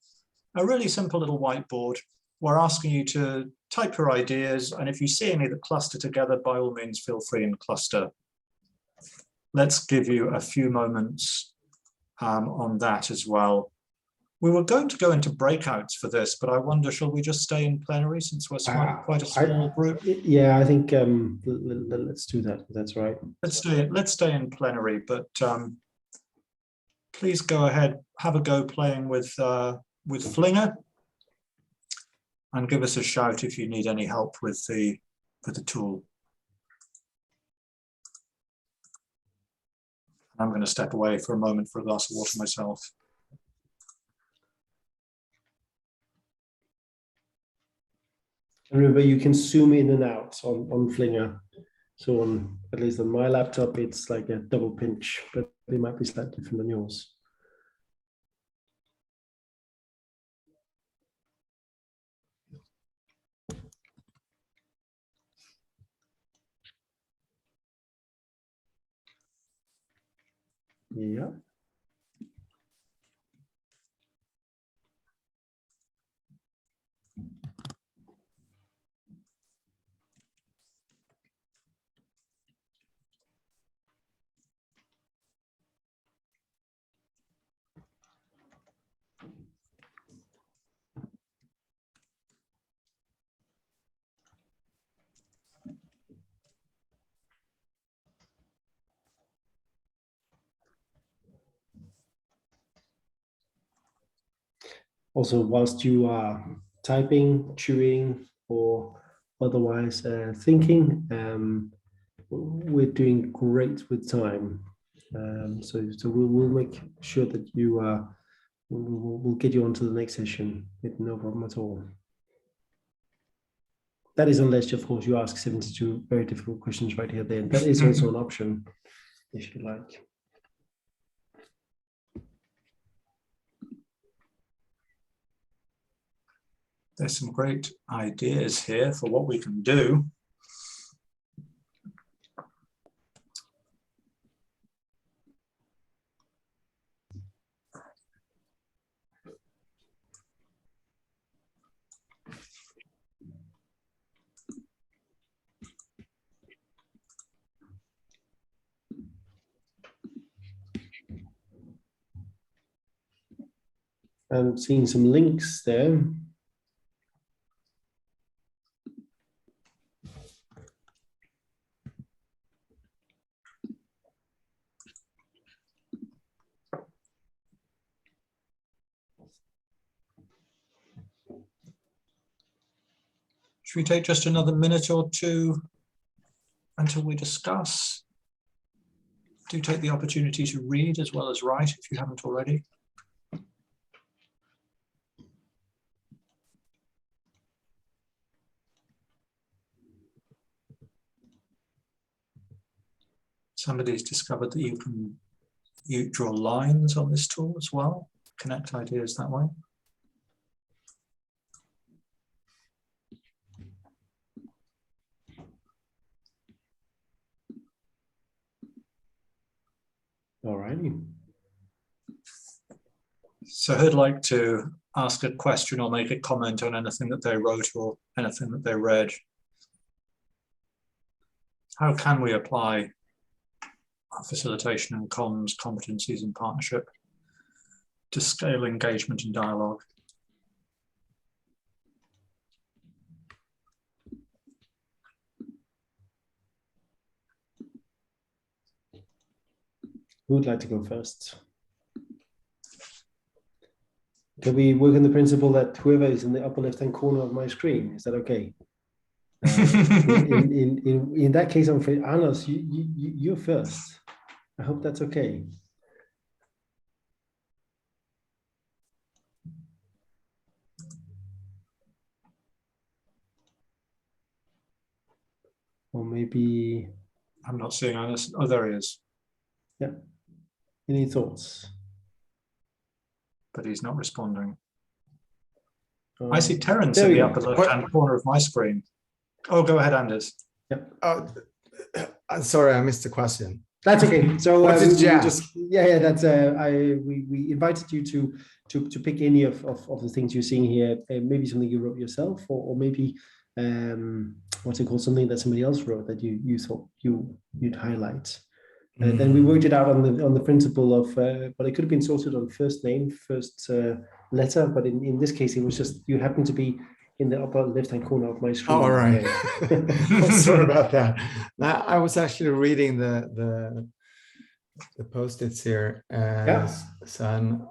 really simple little whiteboard. We're asking you to type your ideas, and if you see any that cluster together, by all means, feel free and cluster. Let's give you a few moments on that as well. We were going to go into breakouts for this, but I wonder, shall we just stay in plenary since we're quite a small group? Yeah, I think let's do that. That's right. Let's stay in plenary, but please go ahead, have a go playing with Flinger, and give us a shout if you need any help with the tool. I'm going to step away for a moment for a glass of water myself. Remember, you can zoom in and out on Flinger. So at least on my laptop, it's like a double pinch, but it might be slightly different on yours. Yeah. Also, whilst you are typing, chewing, or otherwise thinking, we're doing great with time. So we'll make sure that you we'll get you onto the next session with no problem at all. That is unless, of course, you ask 72 very difficult questions right here. Then that is also an option, if you like. There's some great ideas here for what we can do. I'm seeing some links there. Should we take just another minute or two until we discuss? Do take the opportunity to read as well as write if you haven't already. Somebody's discovered that you can draw lines on this tool as well, connect ideas that way. All righty. So who'd like to ask a question or make a comment on anything that they wrote or anything that they read? How can we apply facilitation and comms competencies in partnership to scale engagement and dialogue? Who would like to go first? Can we work on the principle that whoever is in the upper left-hand corner of my screen, is that okay? In that case, I'm afraid, Anders, you're first. I hope that's okay. Or maybe... I'm not seeing Anders. Oh, there he is. Yeah. Any thoughts? But he's not responding. I see Terence there in we the go. upper left-hand corner of my screen. Oh, go ahead, Anders. Yep. Sorry, I missed the question. That's okay. So What is jazz? That's we invited you to pick any of the things you're seeing here. Maybe something you wrote yourself, or maybe what's it called? Something that somebody else wrote that you thought you'd highlight. Then we worked it out on the principle of, but it could have been sorted on first name, first letter. But in this case, it was just you happen to be in the upper left-hand corner of my screen. Oh, all right. Sorry about that. Now, I was actually reading the post-its here, son.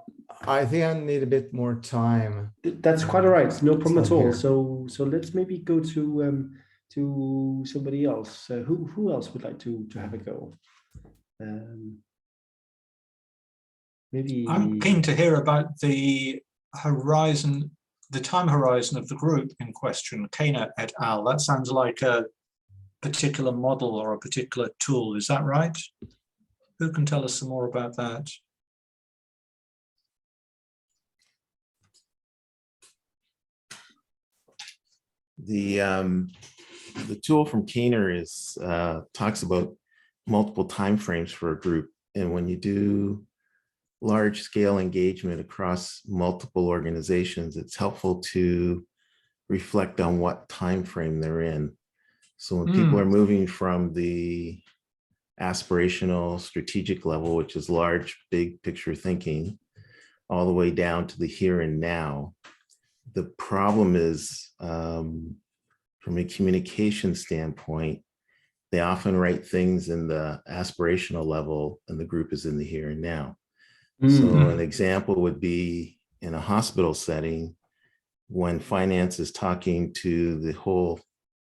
I think I need a bit more time. That's quite all right. No problem at all. So let's maybe go to somebody else. Who else would like to have a go? Maybe I'm keen to hear about the horizon, the time horizon of the group in question, Kana et al. That sounds like a particular model or a particular tool. Is that right? Who can tell us some more about that? The tool from Keener is talks about multiple time frames for a group, and when you do large scale engagement across multiple organizations, it's helpful to reflect on what time frame they're in. So when people are moving from the aspirational strategic level, which is large, big picture thinking, all the way down to the here and now, the problem is from a communication standpoint, they often write things in the aspirational level and the group is in the here and now. So an example would be in a hospital setting, when finance is talking to the whole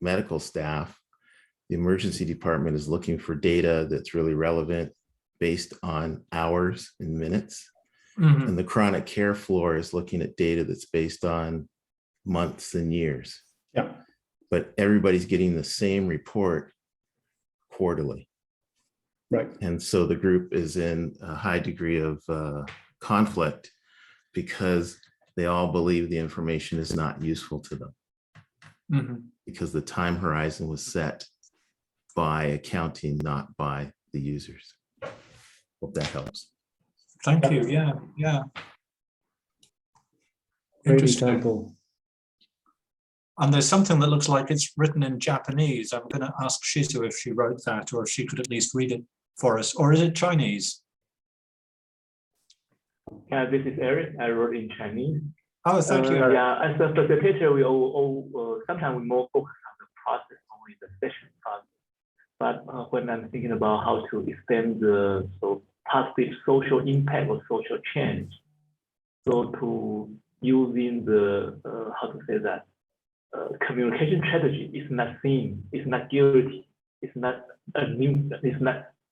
medical staff, the emergency department is looking for data that's really relevant based on hours and minutes. Mhm. And the chronic care floor is looking at data that's based on months and years. Yeah. But everybody's getting the same report quarterly. Right. And so the group is in a high degree of conflict because they all believe the information is not useful to them, Mhm. because the time horizon was set by accounting, not by the users. Hope that helps. Thank you. Yeah, yeah. Great Interesting. example. And there's something that looks like it's written in Japanese. I'm going to ask Shizu if she wrote that, or if she could at least read it for us. Or is it Chinese? Yeah, this is Eric. I wrote in Chinese. Oh, thank you, Eric. Yeah, as a facilitator, we sometimes we more focus on the process, only the session process. But when I'm thinking about how to extend the positive social impact or social change, so to using the how to say that communication strategy is not seen, it's not guilty, it's not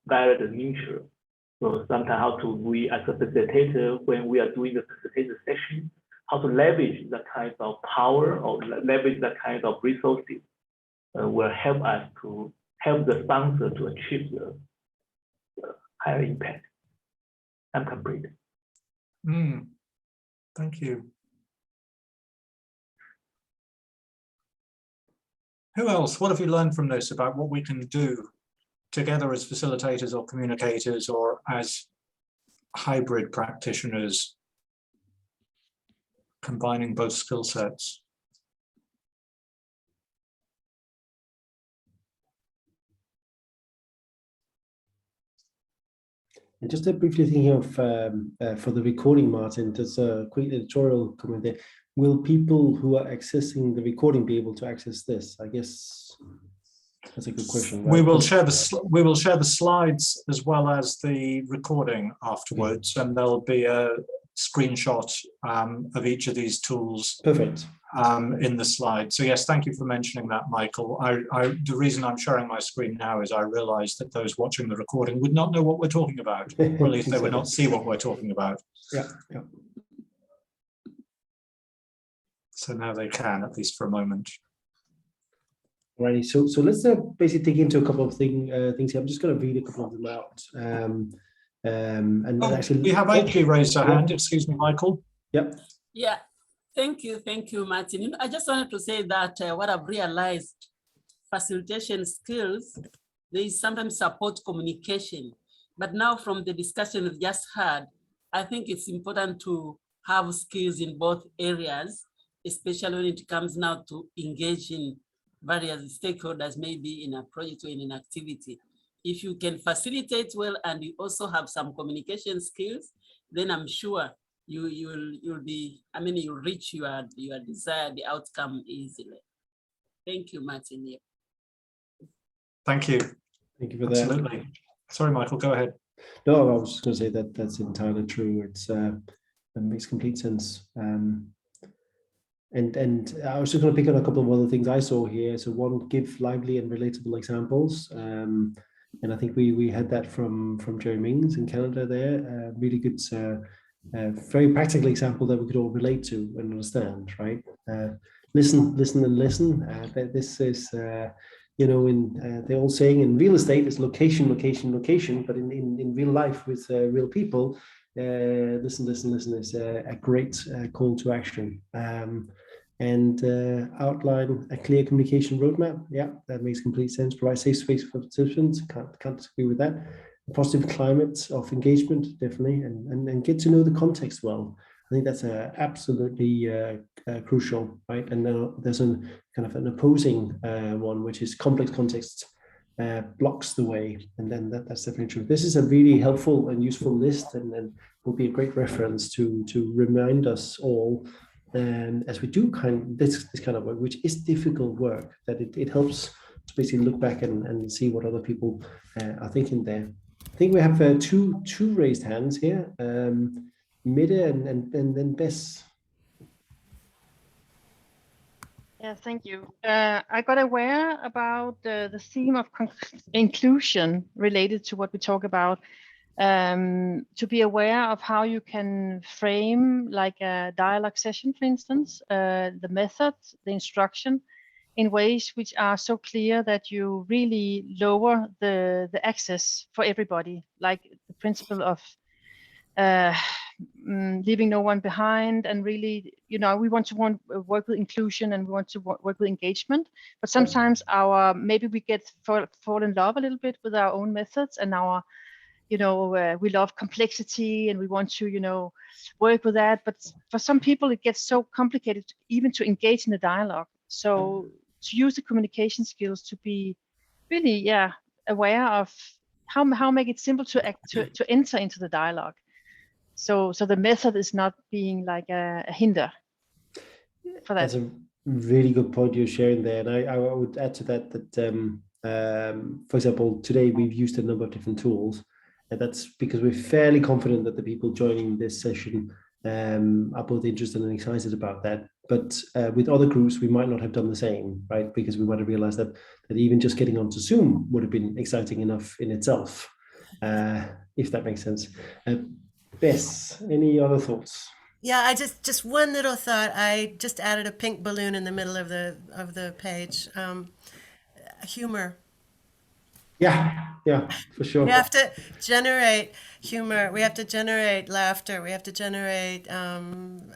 direct and neutral. So sometimes how to we as a facilitator, when we are doing the facilitator session, how to leverage that kind of power or leverage that kind of resources will help us to help the sponsor to achieve the higher impact. I'm complete. Thank you. Who else? What have you learned from this about what we can do together as facilitators or communicators or as hybrid practitioners, combining both skill sets? And just briefly thinking of for the recording, Martin, there's a quick editorial comment there. Will people who are accessing the recording be able to access this? I guess that's a good question. Right? We will share the slides as well as the recording afterwards, and there'll be a screenshot of each of these tools. Perfect. In the slide. So yes, thank you for mentioning that, Michael. The reason I'm sharing my screen now is I realized that those watching the recording would not know what we're talking about, or at least they would not see what we're talking about. Yeah, yeah. So now they can, at least for a moment. Alrighty, so let's basically dig into a couple of things here. I'm just going to read a couple of them out. And actually, we have AG raised her hand. Excuse me, Michael. Yep. Yeah. Thank you, Martin. I just wanted to say that what I've realized, facilitation skills, they sometimes support communication. But now from the discussion we've just had, I think it's important to have skills in both areas, especially when it comes now to engage in various stakeholders, maybe in a project or in an activity. If you can facilitate well and you also have some communication skills, then I'm sure you'll reach your desired outcome easily. Thank you, Martin. Thank you. Thank you for Absolutely. that. Sorry, Michael, go ahead. No, I was just going to say that that's entirely true. It makes complete sense. And I was just going to pick on a couple of other things I saw here. So one, give lively and relatable examples. And I think we had that from Jerry Mings in Canada there. Really good, very practical example that we could all relate to and understand, right? Listen, and listen. This is, they're all saying in real estate, it's location, but in real life with real people, listen is a great call to action. And outline a clear communication roadmap. Yeah, that makes complete sense. Provide safe space for participants. Can't disagree with that. A positive climate of engagement, definitely, and get to know the context well. I think that's absolutely crucial, right? And now there's a kind of an opposing one, which is complex context blocks the way, and then that's definitely true. This is a really helpful and useful list, and will be a great reference to remind us all. As we do this kind of work, which is difficult work, that it helps to basically look back and see what other people are thinking there. I think we have two raised hands here, Midde and then Bess. Yeah, thank you. I got aware about the theme of inclusion related to what we talk about. To be aware of how you can frame like a dialogue session, for instance, the method, the instruction, in ways which are so clear that you really lower the access for everybody, like the principle of leaving no one behind, and really, you know, we want to work with inclusion, and we want to work with engagement, but sometimes maybe we fall in love a little bit with our own methods and our, you know, we love complexity and we want to, you know, work with that, but for some people it gets so complicated even to engage in the dialogue. So to use the communication skills to be really, aware of how make it simple to enter into the dialogue. So the method is not being like a hinder for that. That's a really good point you're sharing there. And I would add to that for example, today we've used a number of different tools, and that's because we're fairly confident that the people joining this session are both interested and excited about that. But with other groups, we might not have done the same, right? Because we might have realized that even just getting onto Zoom would have been exciting enough in itself, if that makes sense. Bess, any other thoughts? Yeah, I just one little thought. I just added a pink balloon in the middle of the page. Humor. Yeah, for sure. We have to generate humor. We have to generate laughter. We have to generate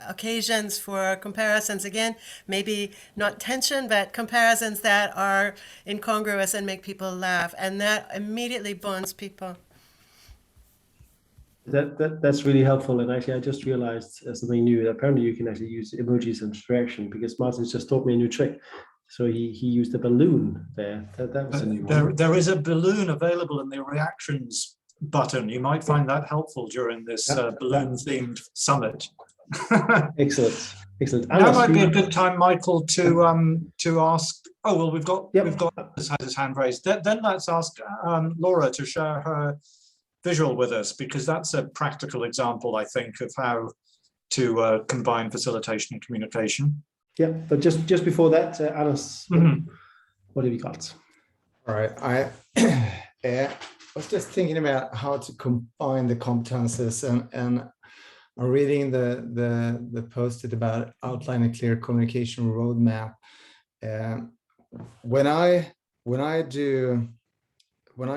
occasions for comparisons. Again, maybe not tension, but comparisons that are incongruous and make people laugh, and that immediately bonds people. That's really helpful. And actually, I just realized something new. Apparently, you can actually use emojis and interaction, because Martin's just taught me a new trick. So he used a balloon there. That was a new one. There is a balloon available in the reactions button. You might find that helpful during this balloon-themed summit. Excellent. Now might be a good time, Michael, to ask. Oh well, we've got his hand raised. Then let's ask Laura to share her visual with us, because that's a practical example, I think, of how to combine facilitation and communication. Yeah, but just before that, Anas, what have you got? All right, I was just thinking about how to combine the competences, and I'm reading the post-it about outline a clear communication roadmap. When I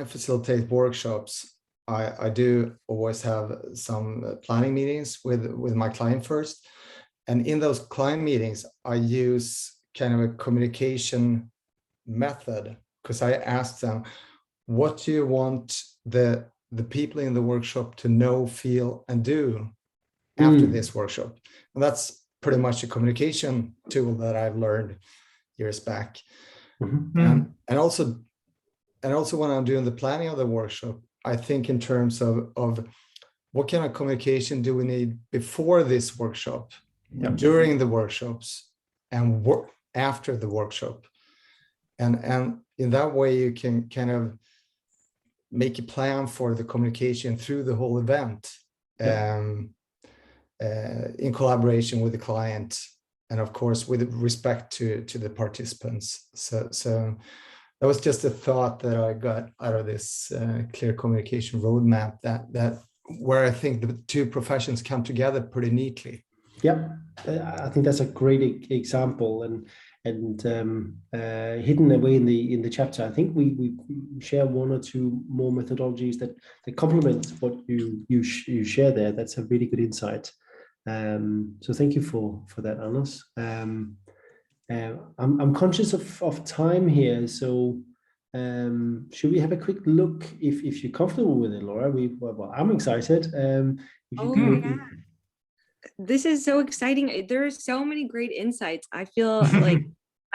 facilitate workshops, I do always have some planning meetings with my client first. And in those client meetings, I use kind of a communication method, because I ask them, what do you want the people in the workshop to know, feel, and do after this workshop? And that's pretty much a communication tool that I've learned years back. And also when I'm doing the planning of the workshop, I think in terms of what kind of communication do we need before this workshop, during the workshops, and after the workshop. And in that way, you can kind of make a plan for the communication through the whole event, in collaboration with the client, and of course, with respect to the participants. So that was just a thought that I got out of this clear communication roadmap, that where I think the two professions come together pretty neatly. Yeah, I think that's a great example, and hidden away in the chapter, I think we share one or two more methodologies that complement what you share there. That's a really good insight. So thank you for that, Anas. I'm conscious of time here, so should we have a quick look if you're comfortable with it, Laura? Well, I'm excited. This is so exciting. There are so many great insights. I feel like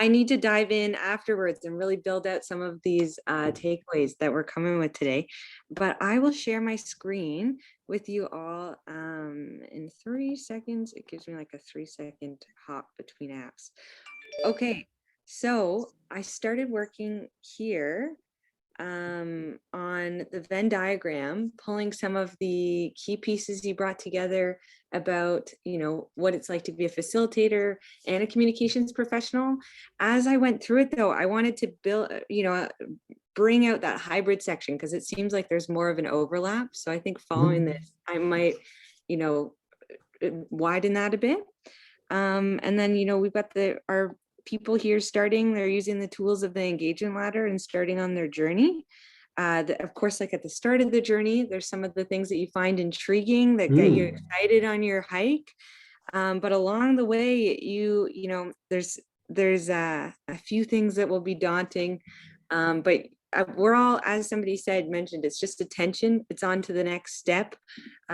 I need to dive in afterwards and really build out some of these takeaways that we're coming with today. But I will share my screen with you all in 3 seconds. It gives me like a 3-second hop between apps. Okay, so I started working here on the Venn diagram, pulling some of the key pieces you brought together about, you know, what it's like to be a facilitator and a communications professional. As I went through it though, I wanted to build, you know, bring out that hybrid section because it seems like there's more of an overlap. So I think following this, I might, you know, widen that a bit. And then, you know, we've got our people here starting, they're using the tools of the engagement ladder and starting on their journey. Of course, like at the start of the journey, there's some of the things that you find intriguing that get you excited on your hike. But along the way, you know, there's a few things that will be daunting, but we're all, as somebody mentioned, it's just attention. It's on to the next step.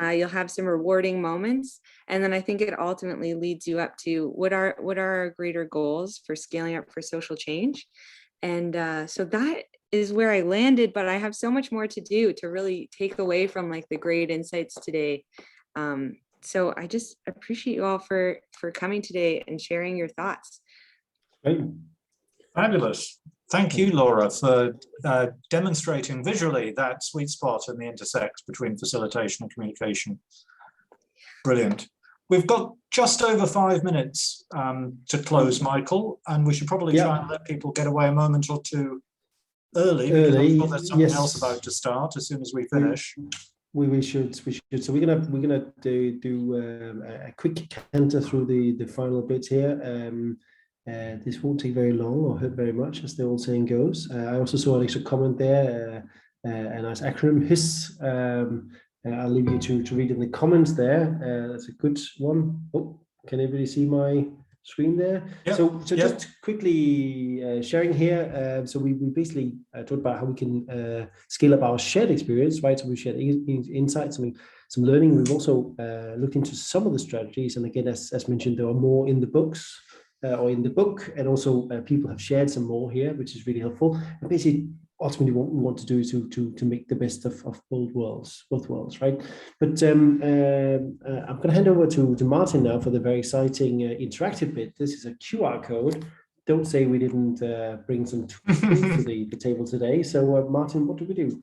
You'll have some rewarding moments. And then I think it ultimately leads you up to what are our greater goals for scaling up for social change. And so that is where I landed, but I have so much more to do to really take away from like the great insights today. So I just appreciate you all for coming today and sharing your thoughts. Great. Fabulous. Thank you, Laura, for demonstrating visually that sweet spot in the intersect between facilitation and communication. Brilliant. We've got just over 5 minutes to close, Michael, and we should probably try and let people get away a moment or two early. Because I'm sure there's something else about to start as soon as we finish. We should. So we're gonna do a quick canter through the final bits here. This won't take very long or hurt very much, as the old saying goes. I also saw an extra comment there, a nice acronym, HISS. I'll leave you to read in the comments there. That's a good one. Oh, can everybody see my screen there? Yep. So just quickly sharing here. So we basically talked about how we can scale up our shared experience, right? So we shared insights, some learning. We've also looked into some of the strategies. And again, as mentioned, there are more in the books. Or in the book, and also people have shared some more here, which is really helpful. And basically, ultimately, what we want to do is to make the best of both worlds, right? But I'm going to hand over to Martin now for the very exciting interactive bit. This is a QR code. Don't say we didn't bring some tools to the table today. So Martin, what do we do?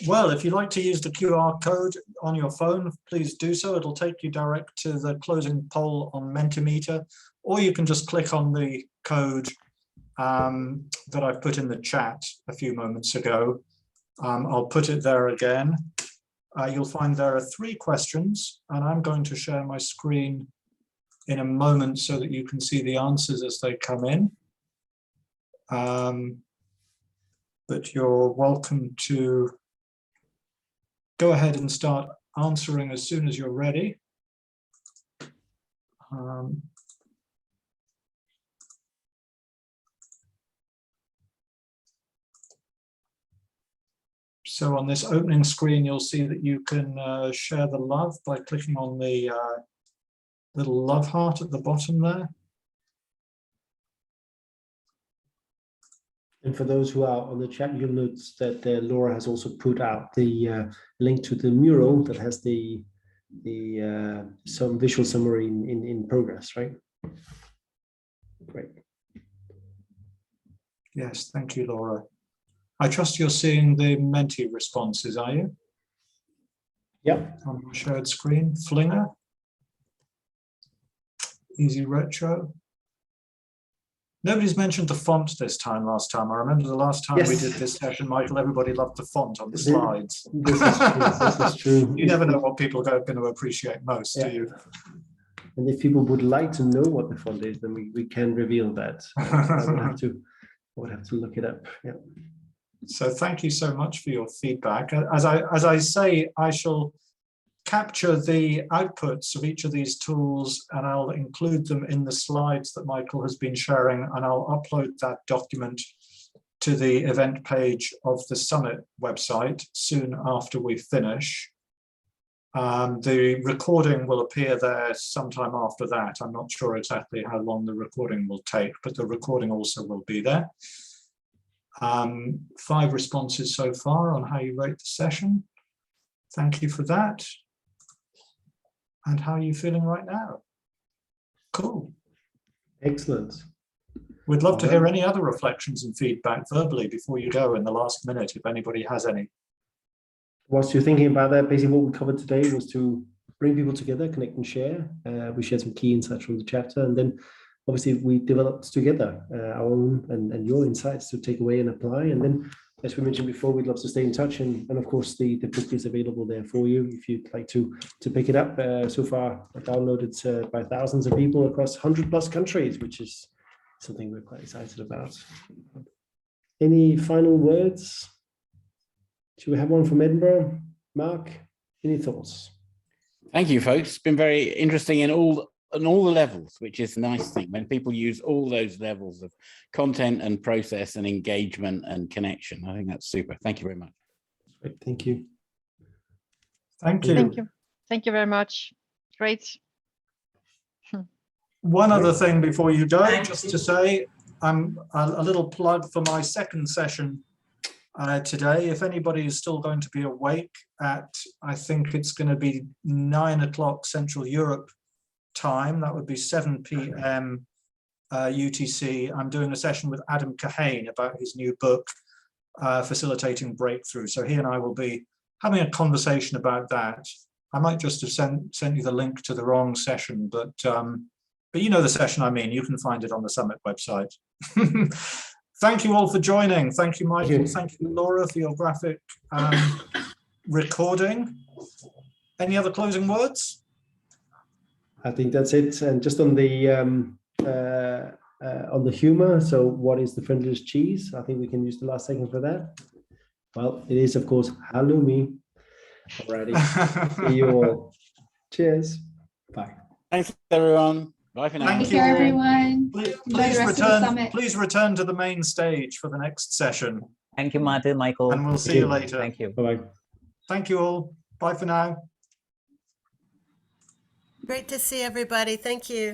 Well, if you'd like to use the QR code on your phone, please do so. It'll take you direct to the closing poll on Mentimeter, or you can just click on the code that I've put in the chat a few moments ago. I'll put it there again. You'll find there are 3 questions, and I'm going to share my screen in a moment so that you can see the answers as they come in. But you're welcome to go ahead and start answering as soon as you're ready. So on this opening screen, you'll see that you can share the love by clicking on the little love heart at the bottom there. And for those who are on the chat, you'll notice that Laura has also put out the link to the mural that has some visual summary in progress, right? Great. Yes, thank you, Laura. I trust you're seeing the Menti responses, are you? Yep. On your shared screen. Flinger. Easy Retro. Nobody's mentioned the font this time. Last time, I remember the last time we did this session, Michael, everybody loved the font on the slides. This is true. This is true. You never know what people are going to appreciate most, do you? And if people would like to know what the font is, then we can reveal that. I would have to look it up. Yeah. So thank you so much for your feedback. As I say, I shall capture the outputs of each of these tools and I'll include them in the slides that Michael has been sharing, and I'll upload that document to the event page of the Summit website soon after we finish. The recording will appear there sometime after that. I'm not sure exactly how long the recording will take, but the recording also will be there. 5 responses so far on how you rate the session. Thank you for that. And how are you feeling right now? Cool. Excellent. We'd love to hear any other reflections and feedback verbally before you go in the last minute, if anybody has any. Whilst you're thinking about that, basically what we covered today was to bring people together, connect and share. We shared some key insights from the chapter, and then obviously we developed together our own and your insights to take away and apply. And then, as we mentioned before, we'd love to stay in touch, and of course the book is available there for you if you'd like to pick it up. So far downloaded by thousands of people across 100+ countries, which is something we're quite excited about. Any final words? Should we have one from Edinburgh? Mark, any thoughts? Thank you, folks. It's been very interesting in all the levels, which is a nice thing when people use all those levels of content and process and engagement and connection. I think that's super. Thank you very much. Great, thank you. Thank you. Thank you. Thank you very much. Great. One other thing before you go, just to say, I'm a little plug for my second session today. If anybody is still going to be awake at, I think it's going to be 9 o'clock Central Europe time, that would be 7 p.m. UTC. I'm doing a session with Adam Kahane about his new book, Facilitating Breakthrough. So he and I will be having a conversation about that. I might just have sent you the link to the wrong session, but you know the session I mean. You can find it on the Summit website. Thank you all for joining. Thank you, Michael. Thank you, Laura, for your graphic recording. Any other closing words? I think that's it. And just on the humor, so what is the friendliest cheese? I think we can use the last second for that. Well, it is, of course, halloumi. Alrighty. See you all. Cheers. Bye. Thanks, everyone. Bye for now. Thank you, everyone. Please return to the main stage for the next session. Thank you, Martin, Michael. And we'll see you later. Thank you. Bye-bye. Thank you all. Bye for now. Great to see everybody. Thank you.